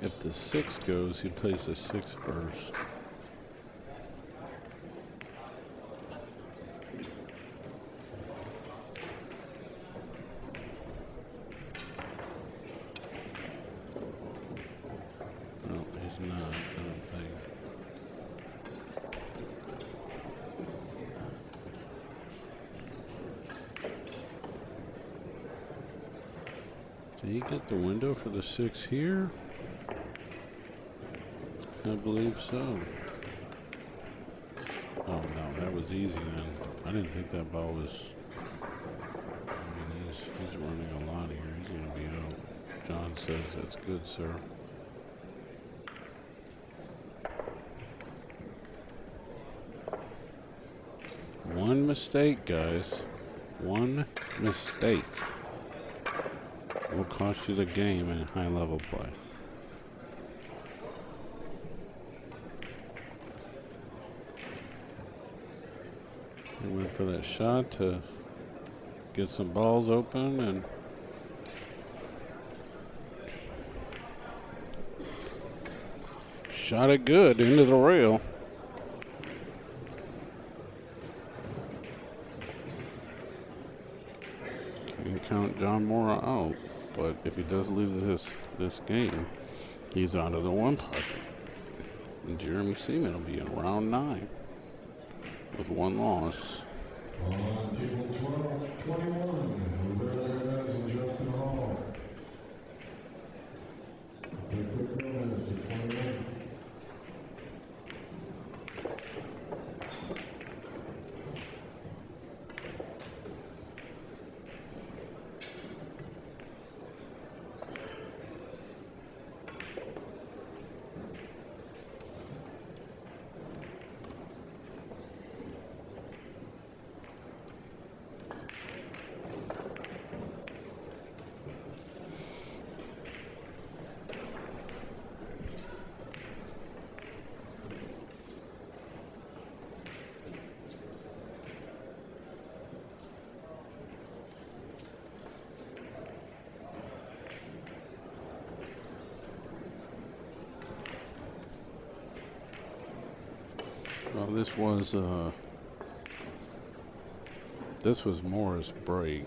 S2: if the 6 goes, he plays the 6 first. No, he's not, I don't think. Did he get the window for the 6 here? I believe so. Oh no, that was easy then. I didn't think that ball was. I mean, he's running a lot here. He's going to be out. John says that's good, sir. One mistake, guys. One mistake will cost you the game in high-level play. He went for that shot to get some balls open and shot it good into the rail. Can't count John Morra out. But if he does lose this game, he's out of the 1 pocket. And Jeremy Seaman will be in round 9 with 1 loss.
S4: On table 12, 21, Roberto Gomez and Justin Hall. Quick Gomez to 21.
S2: Well, this was Morra's break.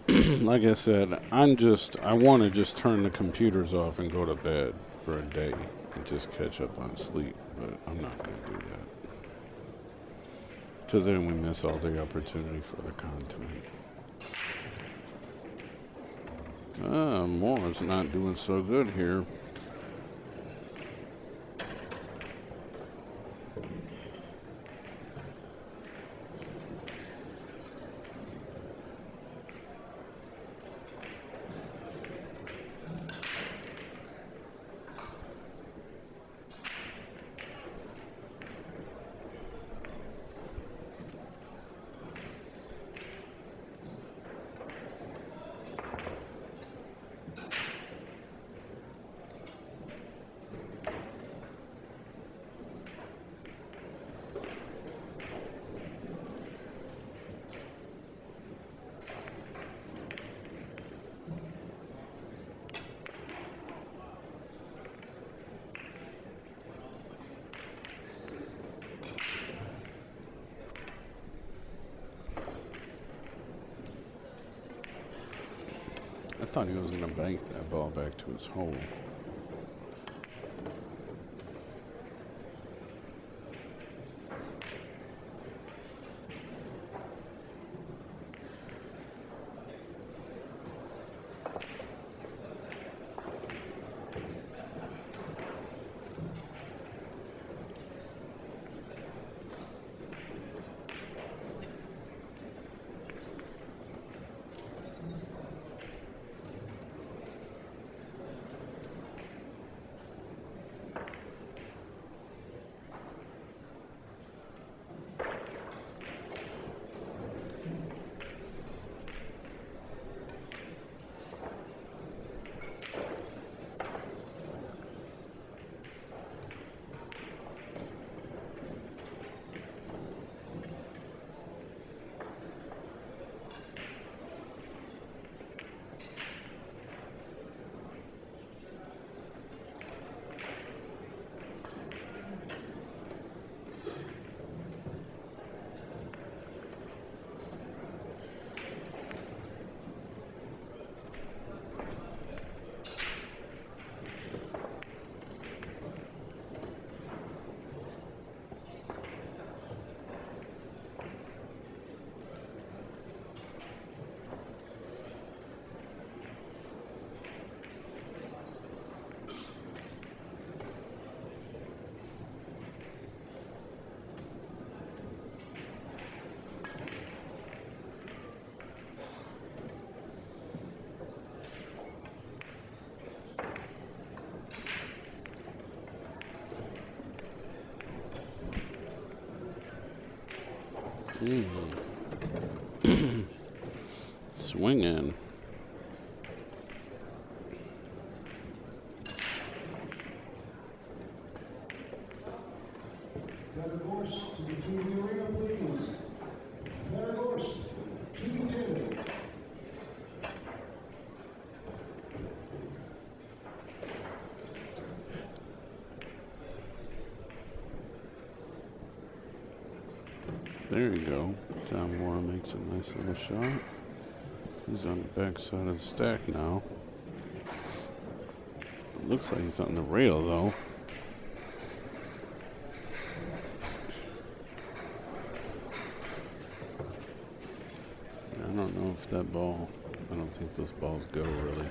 S2: Like I said, I want to just turn the computers off and go to bed for a day and just catch up on sleep, but I'm not going to do that. Because then we miss all the opportunity for the content. Morra's not doing so good here. I thought he was going to bank that ball back to his hole. Swinging.
S4: to the arena, please. Larry Gorst, King 2.
S2: There you go. John Morra makes a nice little shot. He's on the back side of the stack now. It looks like he's on the rail, though. I don't know if that ball... I don't think those balls go, really.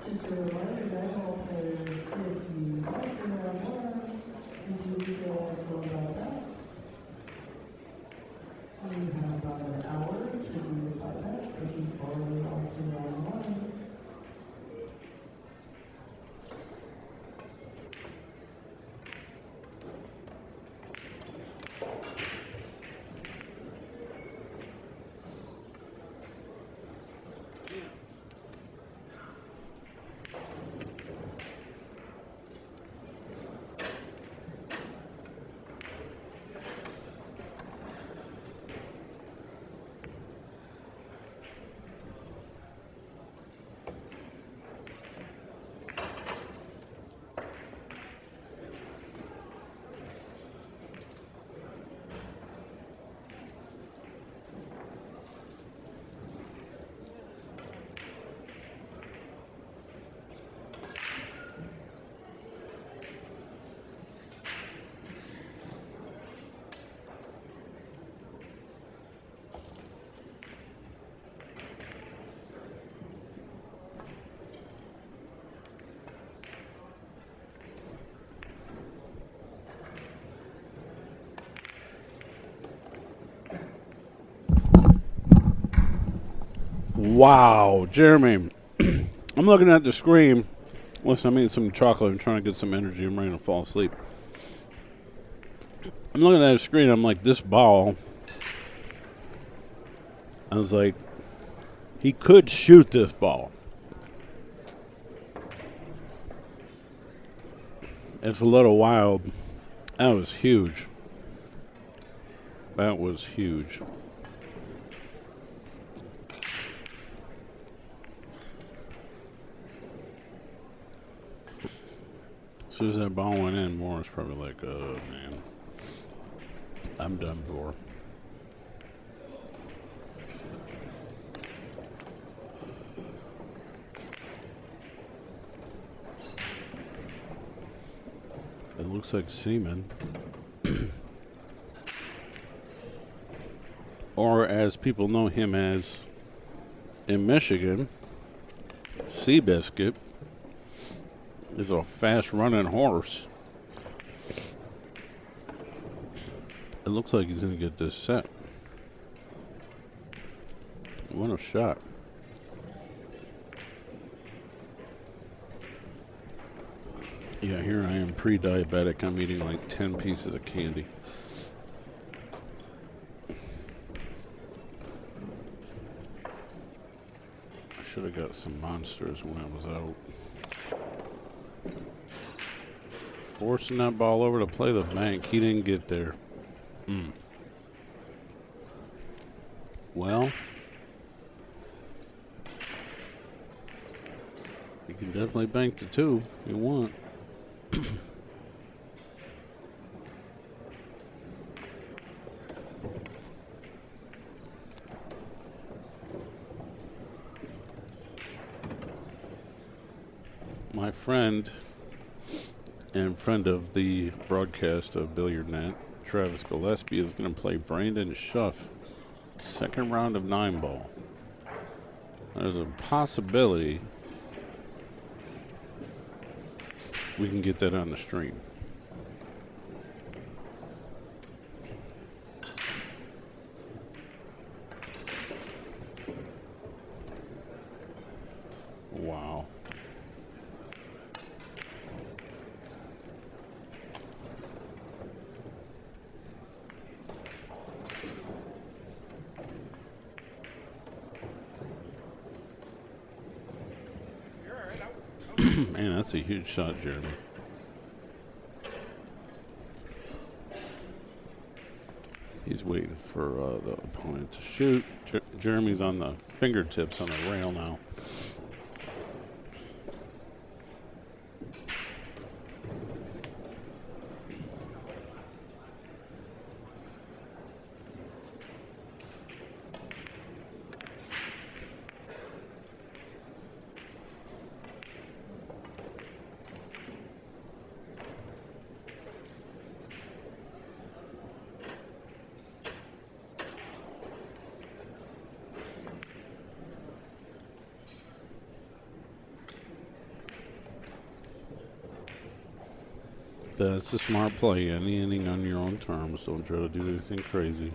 S5: Just a reminder that all players, if you lost in round one, you do get going right back. You have about an hour to do your buyback if you've already lost in round one.
S2: Wow, Jeremy. I'm looking at the screen. Listen, I'm eating some chocolate. I'm trying to get some energy. I'm ready to fall asleep. I'm looking at the screen. I'm like, this ball. I was like, he could shoot this ball. It's a little wild. That was huge. That was huge. As soon as that ball went in, Morra's probably like, oh, man. I'm done for. It looks like Seaman. Or as people know him as in Michigan, Seabiscuit is a fast-running horse. It looks like he's going to get this set. What a shot. Yeah, here I am pre-diabetic. I'm eating like 10 pieces of candy. I should have got some Monsters when I was out. Forcing that ball over to play the bank. He didn't get there. Well, you can definitely bank the 2 if you want. My friend and friend of the broadcast of Billiardnet, Travis Gillespie, is going to play Brandon Schuff, second round of 9-ball. There's a possibility we can get that on the stream. Wow. Man, that's a huge shot, Jeremy. He's waiting for the opponent to shoot. Jeremy's on the fingertips on the rail now. That's a smart play. Any inning on your own terms. Don't try to do anything crazy.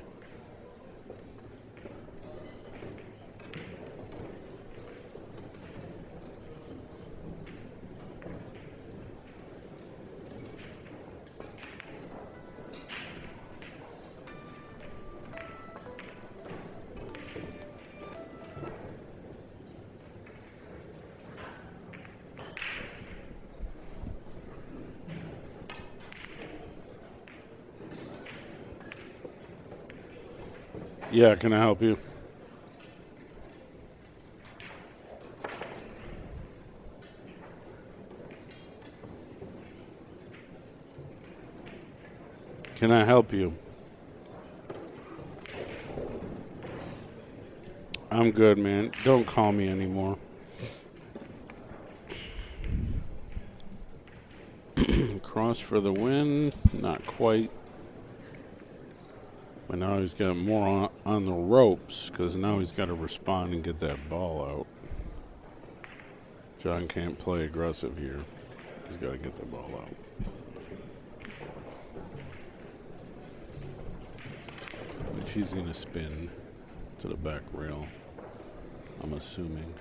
S2: Yeah, can I help you? Can I help you? I'm good, man. Don't call me anymore. Cross for the win. Not quite. But now he's got more on the ropes because now he's got to respond and get that ball out. John can't play aggressive here. He's got to get the ball out. Which he's going to spin to the back rail, I'm assuming.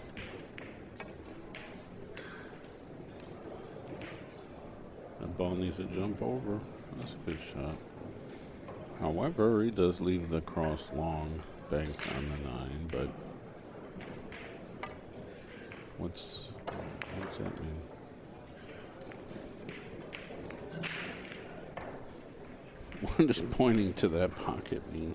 S2: That ball needs to jump over. That's a good shot. However, he does leave the cross long banked on the 9, but what's that mean? What does pointing to that pocket mean?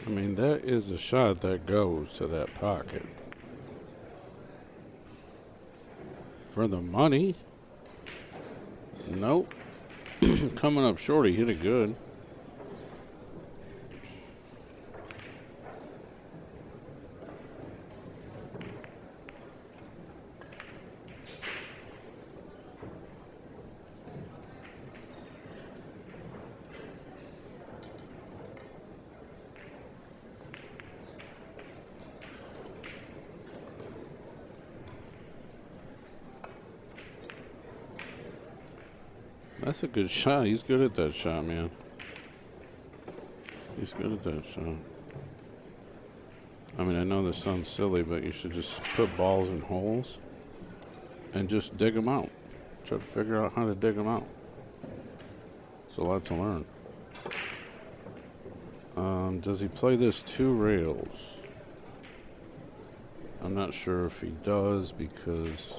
S2: I mean, that is a shot that goes to that pocket. For the money? Nope. Coming up short, he hit it good. That's a good shot. He's good at that shot, man. He's good at that shot. I mean, I know this sounds silly, but you should just put balls in holes and just dig them out. Try to figure out how to dig them out. It's a lot to learn. Does he play this 2 rails? I'm not sure if he does because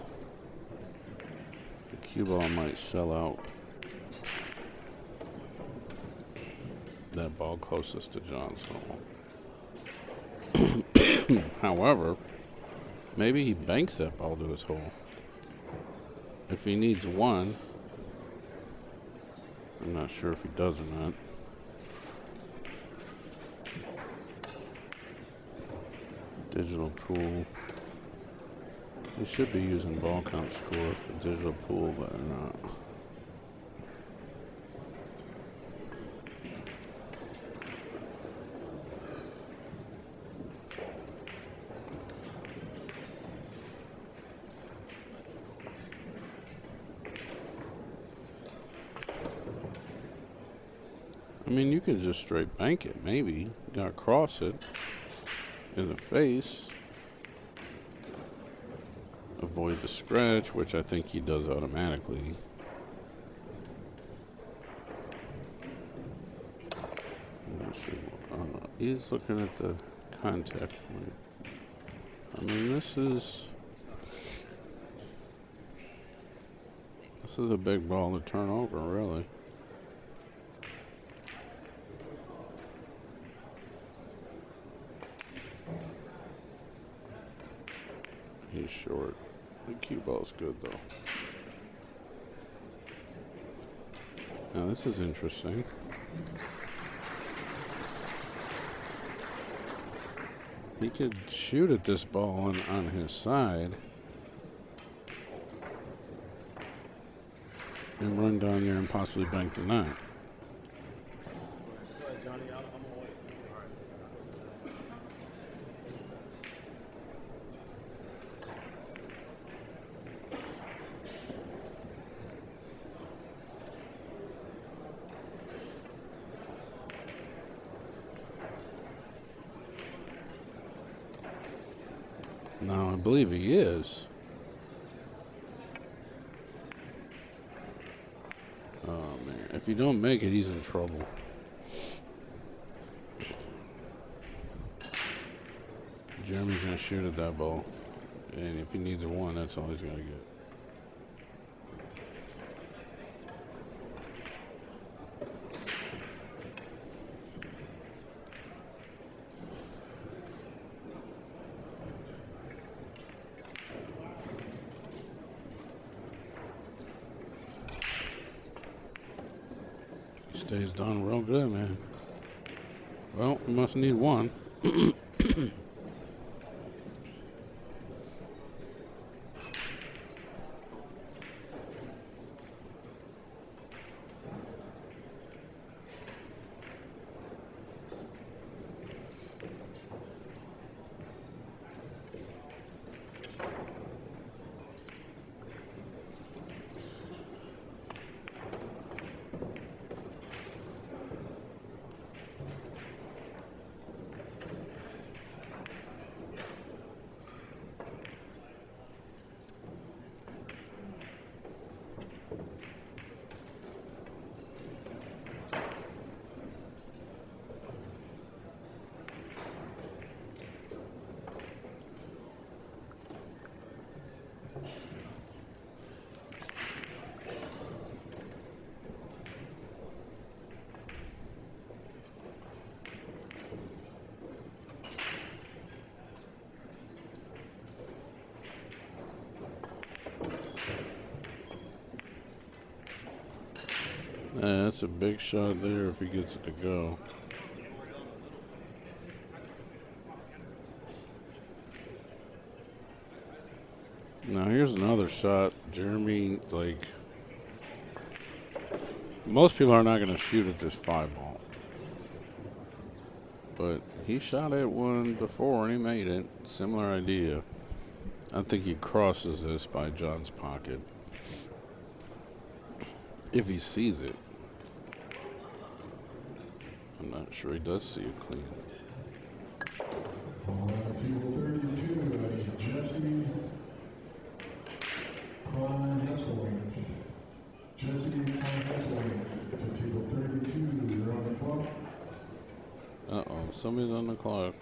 S2: the cue ball might sell out that ball closest to John's hole. However, maybe he banks that ball to his hole. If he needs 1, I'm not sure if he does or not. Digital pool. They should be using ball count score for digital pool, but they're not. I mean, you could just straight bank it, maybe. You gotta cross it in the face. Avoid the scratch, which I think he does automatically. I'm not sure. He's looking at the contact point. I mean, this is a big ball to turn over, really. He's short. The cue ball's good, though. Now, this is interesting. He could shoot at this ball on his side and run down there and possibly bank the 9. Now, I believe he is. Oh, man. If you don't make it, he's in trouble. Jeremy's going to shoot at that ball. And if he needs a 1, that's all he's got to get. Stays done real good, man. Well, we must need 1. That's a big shot there if he gets it to go. Now here's another shot. Jeremy, like, most people are not going to shoot at this 5 ball. But he shot at one before and he made it. Similar idea. I think he crosses this by John's pocket. If he sees it. I'm not sure he does see it clean.
S4: Table 32, Jesse Jesse to table 32, you're on the clock.
S2: Uh-oh, somebody's on the clock.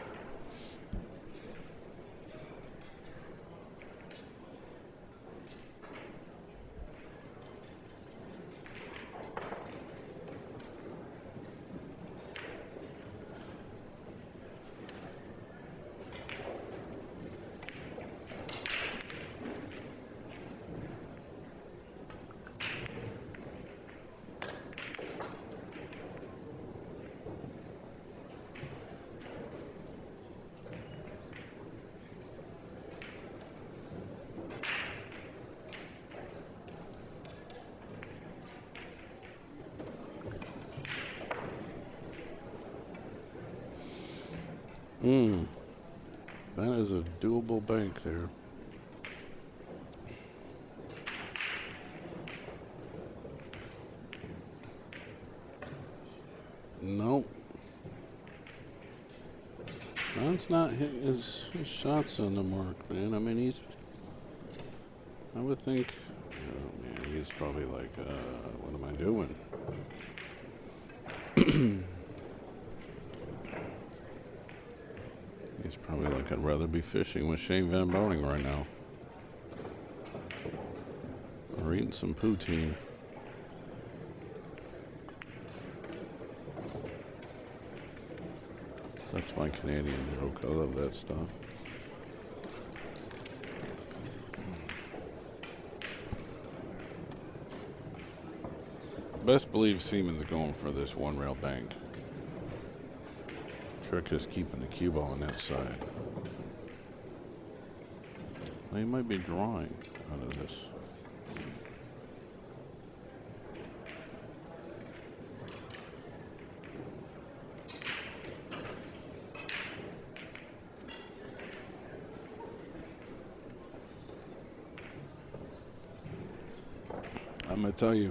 S2: That is a doable bank there. Nope. That's not hitting his shots on the mark, man. I mean, I would think, oh man, he's probably like, what am I doing? He's probably like, I'd rather be fishing with Shane Van Boning right now. Or eating some poutine. That's my Canadian joke. I love that stuff. best believe Seaman's going for this one rail bank. Trick is keeping the cue ball on that side. He might be drawing out of this. I'm going to tell you,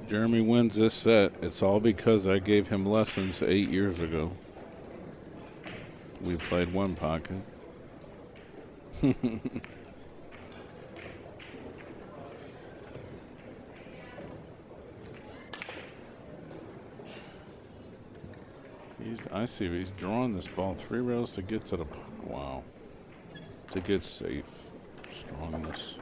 S2: Jeremy wins this set. It's all because I gave him lessons 8 years ago. We played one pocket. I see he's drawing this ball 3 rails to get to the, wow, to get safe. Strongness.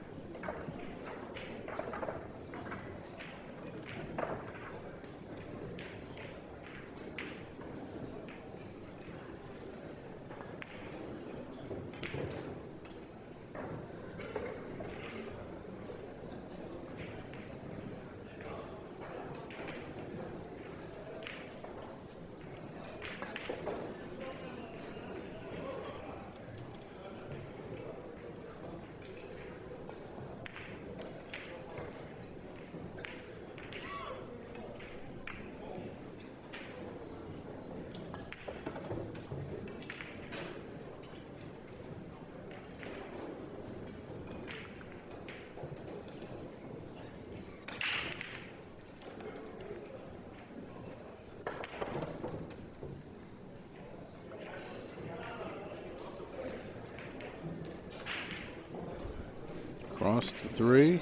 S2: Cross the 3.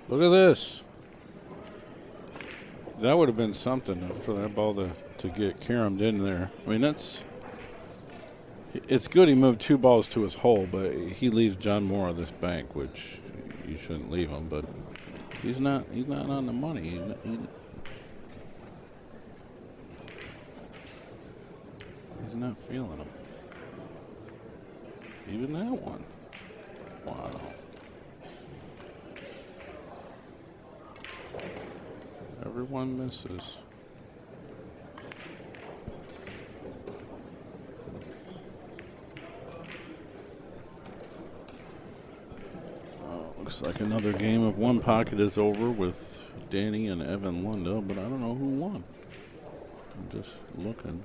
S2: Look at this. That would have been something for that ball to get caromed in there. I mean, it's good he moved 2 balls to his hole, but he leaves John Morra this bank, which you shouldn't leave him, but he's not on the money. He's not feeling him. Even that one. Wow. Everyone misses. Looks like another game of one pocket is over with Danny and Evan Lunda, but I don't know who won. I'm just looking.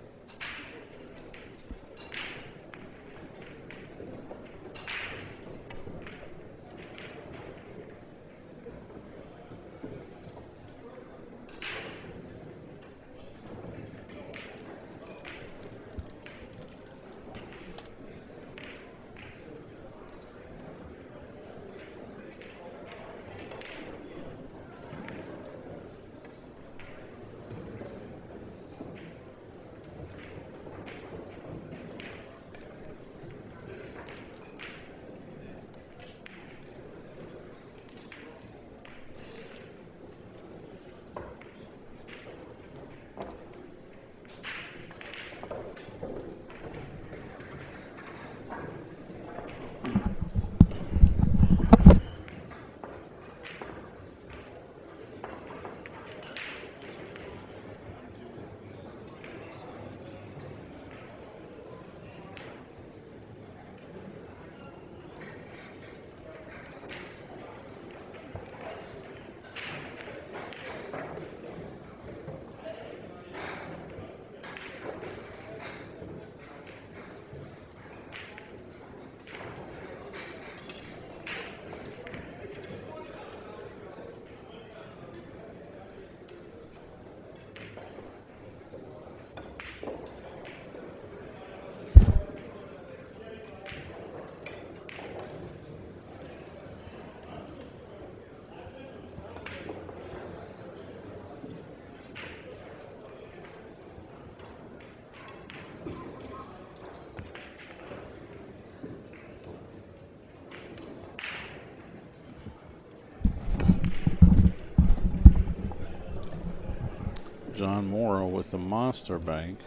S2: John Morra with the monster bank,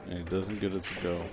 S2: and he doesn't get it to go.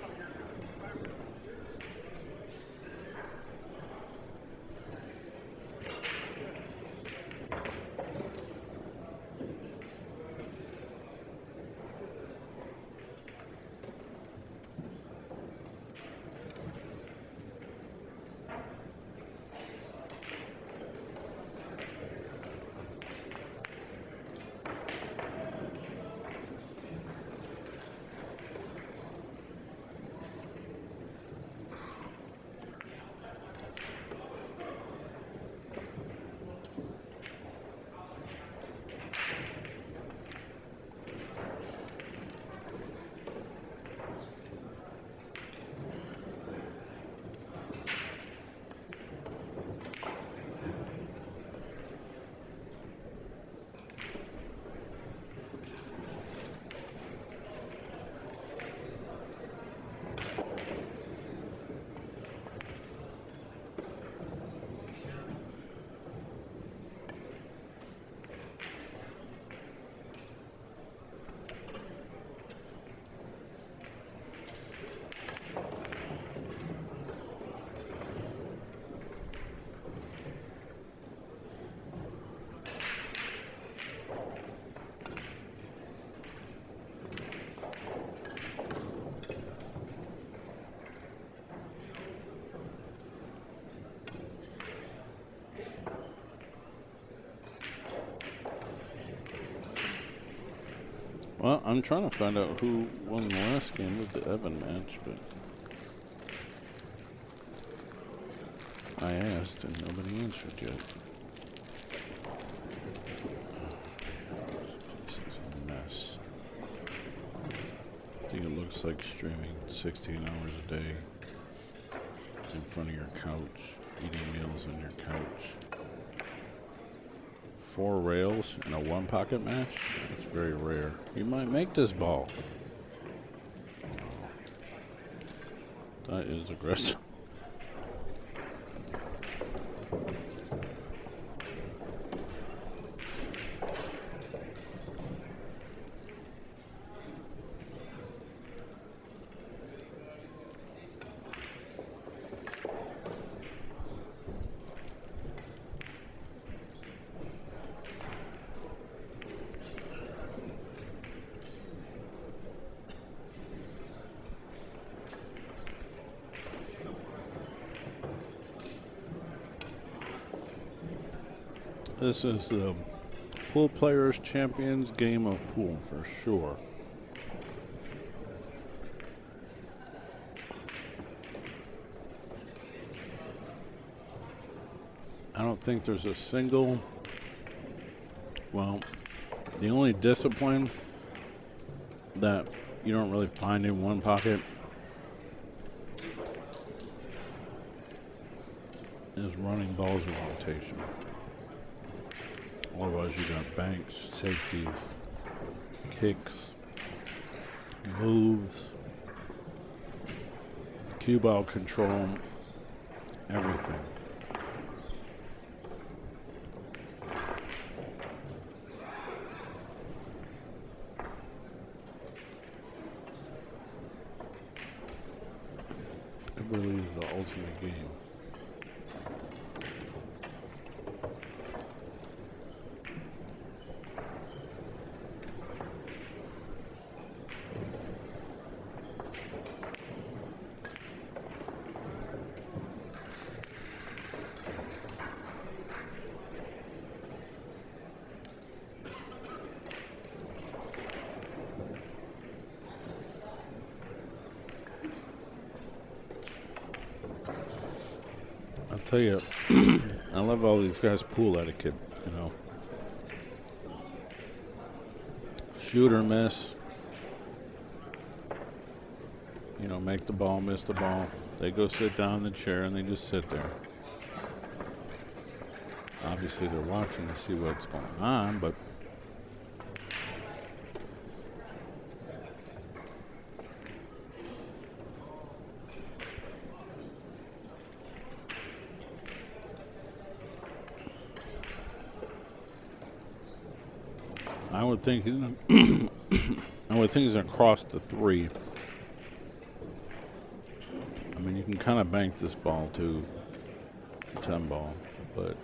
S2: Well, I'm trying to find out who won the last game of the Evan match, but I asked and nobody answered yet. This is a mess. I think it looks like streaming 16 hours a day in front of your couch, eating meals on your couch. 4 rails in a 1-pocket match? That's very rare. You might make this ball. That is aggressive. This is the Pool Players Champions game of pool for sure. I don't think there's a single, well, the only discipline that you don't really find in one pocket is running balls in rotation. Otherwise, you got banks, safeties, kicks, moves, cue ball control, everything. It really is the ultimate game. I'll tell you, I love all these guys' pool etiquette, you know. Shoot or miss. You know, make the ball, miss the ball. They go sit down in the chair and they just sit there. Obviously, they're watching to see what's going on, but I would think he's across the 3. I mean, you can kind of bank this ball too, 10 ball, but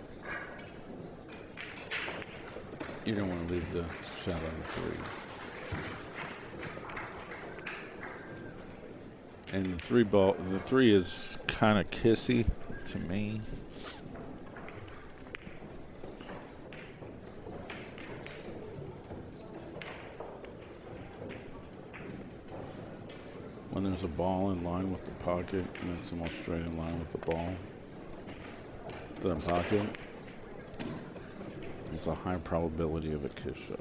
S2: you don't want to leave the shot on the 3. And the 3 is kind of kissy to me. When there's a ball in line with the pocket and it's almost straight in line with the ball, the pocket, it's a high probability of a kiss shot.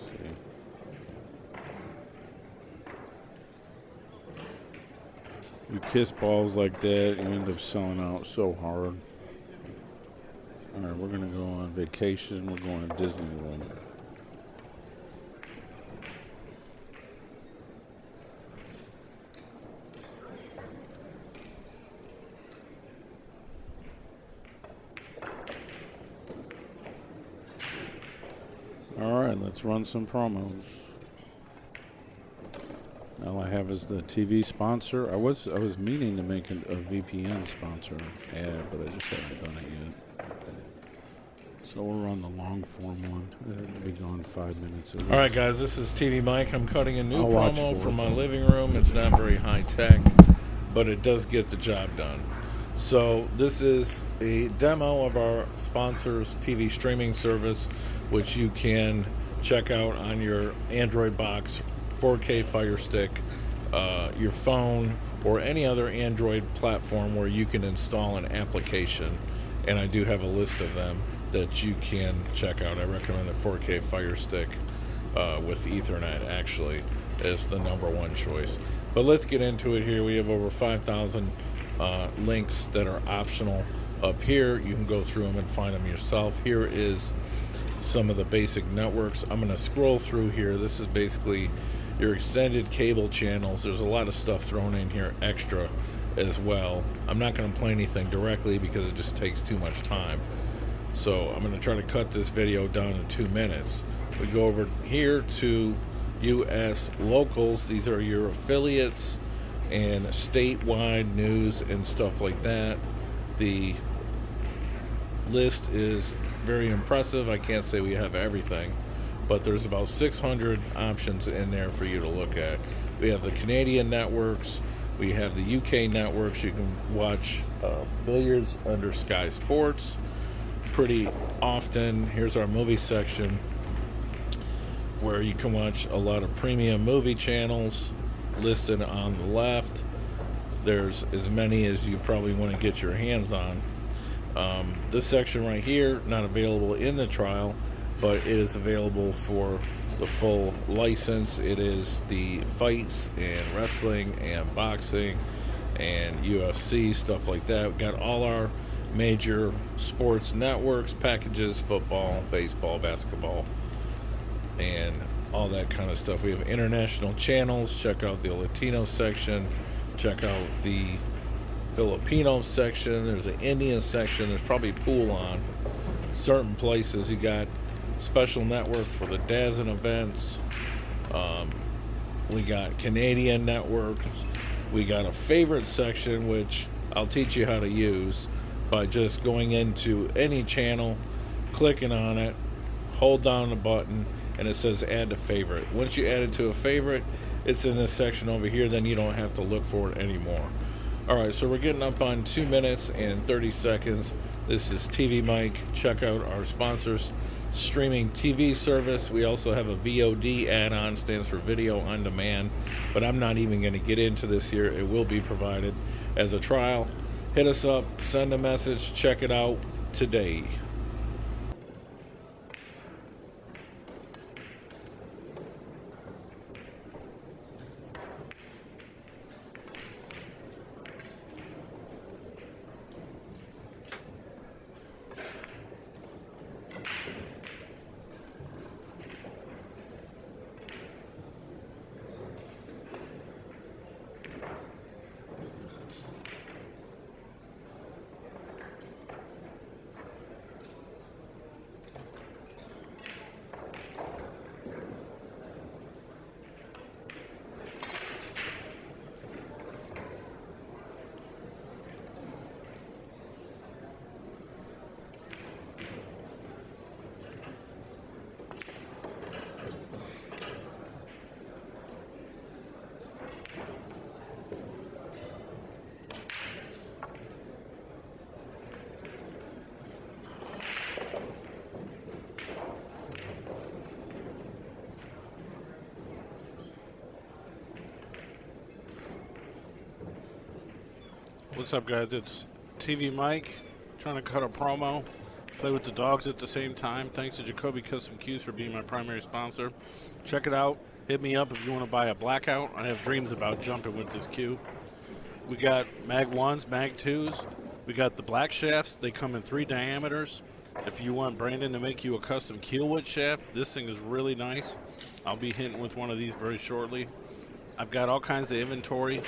S2: See? You kiss balls like that, you end up selling out so hard. All right, we're going to go on vacation. We're going to Disney World. All right, let's run some promos. All I have is the TV sponsor. I was meaning to make a VPN sponsor ad, but I just haven't done it yet. So we'll run the long form one. It'll be gone 5 minutes.
S3: All right, guys, this is TV Mike. I'm cutting a new
S2: I'll watch
S3: promo
S2: for
S3: from
S2: it.
S3: my living room. It's not very high tech. but it does get the job done. So this is a demo of our sponsor's TV streaming service, which you can check out on your Android box, 4K Fire Stick, your phone, or any other Android platform where you can install an application. And I do have a list of them that you can check out. I recommend the 4K Fire Stick with Ethernet, actually, is the #1 choice. But let's get into it here. We have over 5,000 links that are optional up here. You can go through them and find them yourself. Here is some of the basic networks. I'm going to scroll through here. This is basically your extended cable channels. There's a lot of stuff thrown in here extra as well. I'm not going to play anything directly because it just takes too much time. So I'm going to try to cut this video down to 2 minutes. We go over here to US locals. These are your affiliates and statewide news and stuff like that. The list is very impressive. I can't say we have everything, but there's about 600 options in there for you to look at. We have the Canadian networks, we have the UK networks. You can watch billiards under Sky Sports pretty often. Here's our movie section where you can watch a lot of premium movie channels listed on the left. There's as many as you probably want to get your hands on. This section right here, not available in the trial, but it is available for the full license. It is the fights and wrestling and boxing and UFC, stuff like that. We've got all our major sports networks, packages, football, baseball, basketball, and all that kind of stuff. We have international channels. Check out the Latino section. Check out the Filipino section. There's an Indian section. There's probably pool on certain places. You got special network for the DAZN events. We got Canadian networks. We got a favorite section, which I'll teach you how to use by just going into any channel, clicking on it, hold down the button, and it says add to favorite. Once you add it to a favorite, it's in this section over here. Then you don't have to look for it anymore. All right, so we're getting up on 2 minutes and 30 seconds. This is TV Mike. Check out our sponsors streaming TV service. We also have a VOD add-on, stands for video on demand, but I'm not even going to get into this here. It will be provided as a trial. Hit us up, send a message, check it out today.
S2: What's up, guys? It's TV Mike trying to cut a promo, play with the dogs at the same time. Thanks to Jacoby Custom Cues for being my primary sponsor. Check it out. Hit me up if you want to buy a blackout. I have dreams about jumping with this cue. We got mag 1s, mag 2s. We got the black shafts. They come in 3 diameters. If you want Brandon to make you a custom keelwood shaft, this thing is really nice. I'll be hitting with one of these very shortly. I've got all kinds of inventory.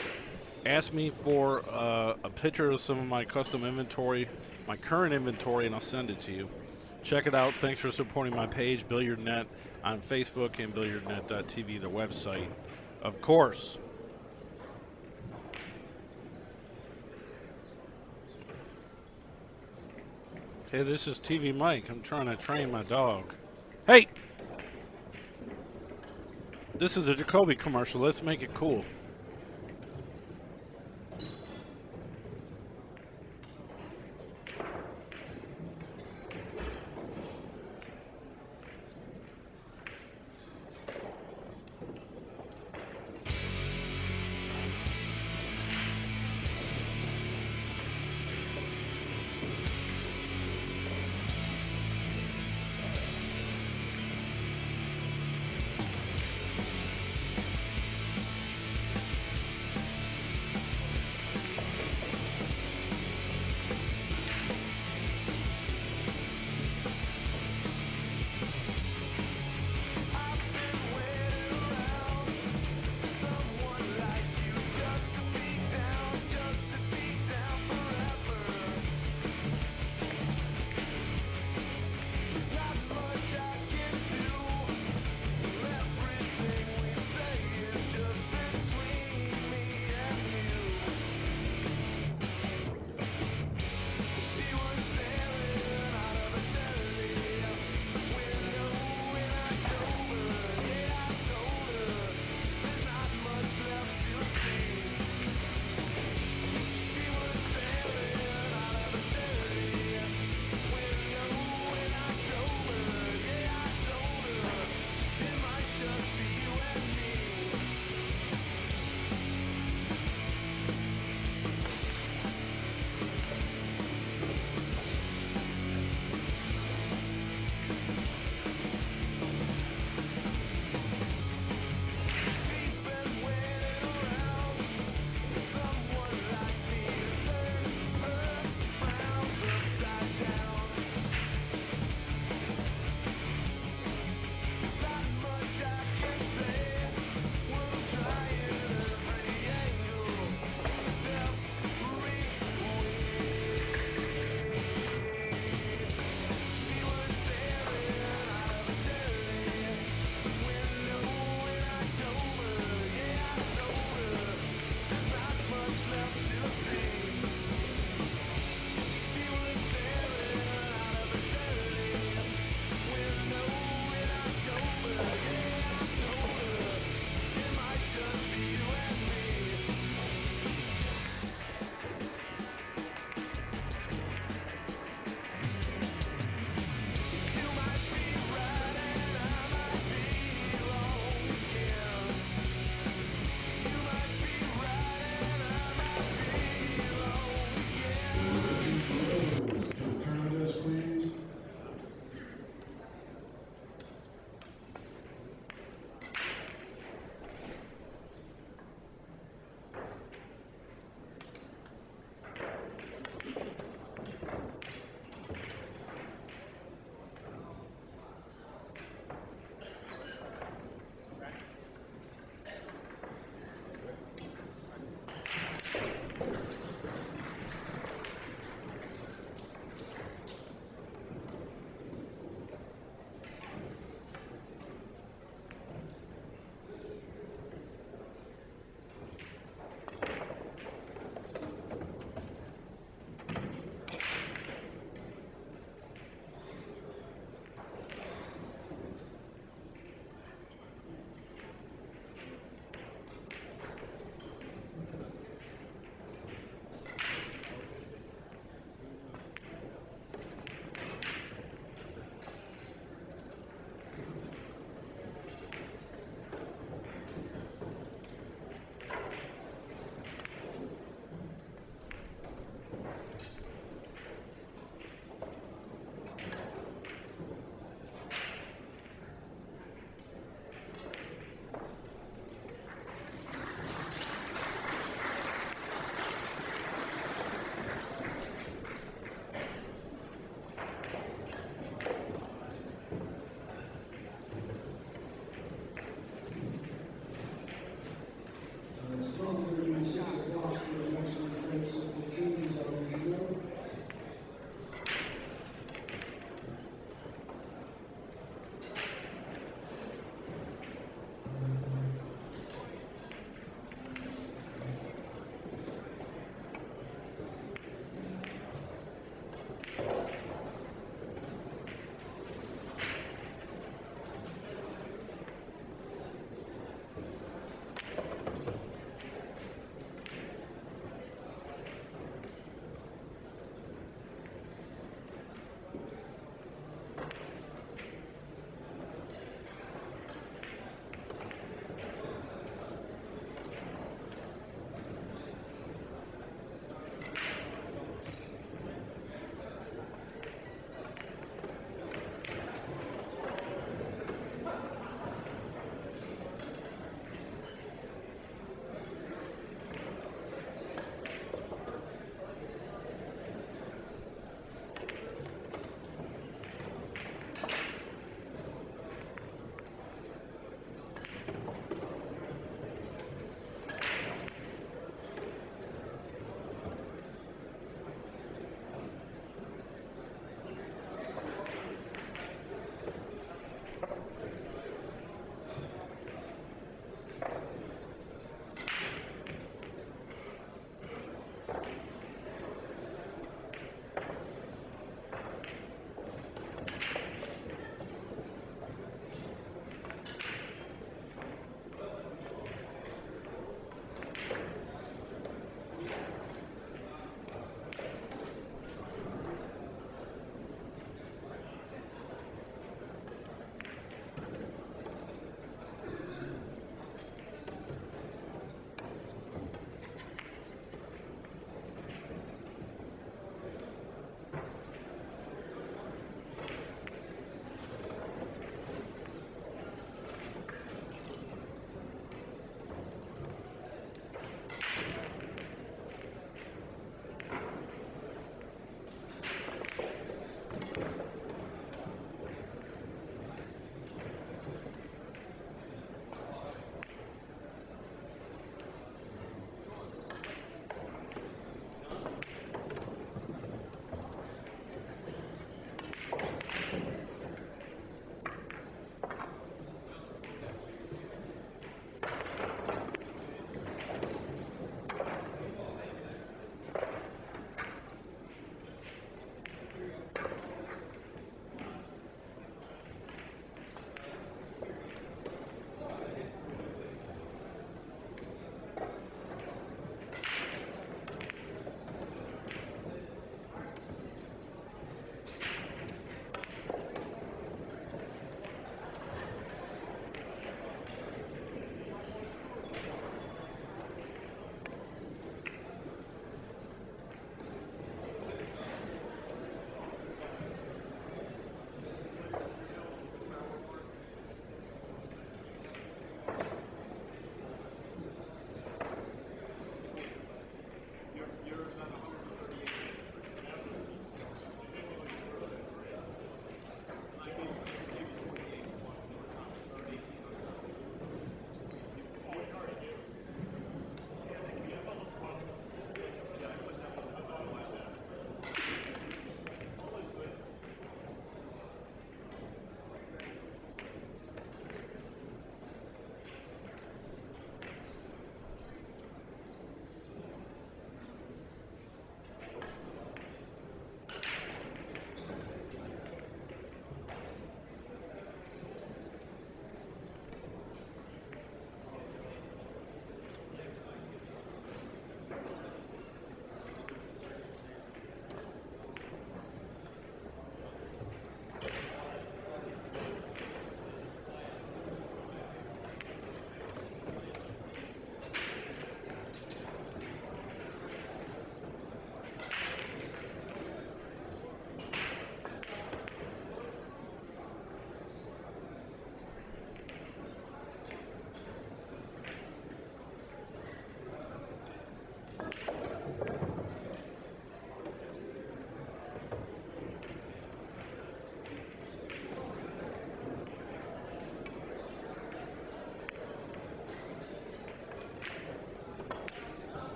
S2: Ask me for a picture of some of my custom inventory, my current inventory, and I'll send it to you. Check it out. Thanks for supporting my page, Billiardnet, on Facebook, and billiardnet.tv, the website, of course. Hey, this is TV Mike. I'm trying to train my dog. Hey! This is a Jacoby commercial. Let's make it cool.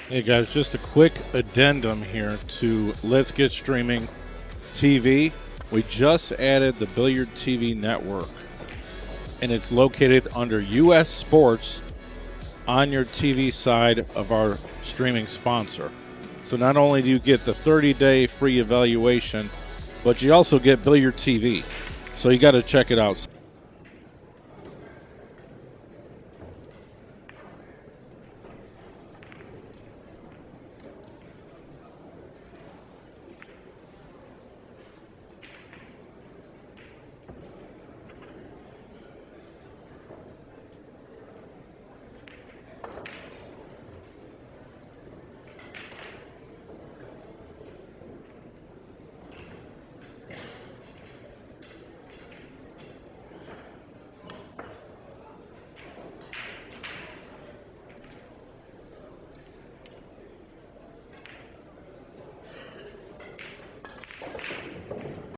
S3: Hey guys, just a quick addendum here to Let's Get Streaming TV. We just added the Billiard TV network, and it's located under U.S. Sports on your TV side of our streaming sponsor. So not only do you get the 30-day free evaluation, but you also get Billiard TV. So you got to check it out.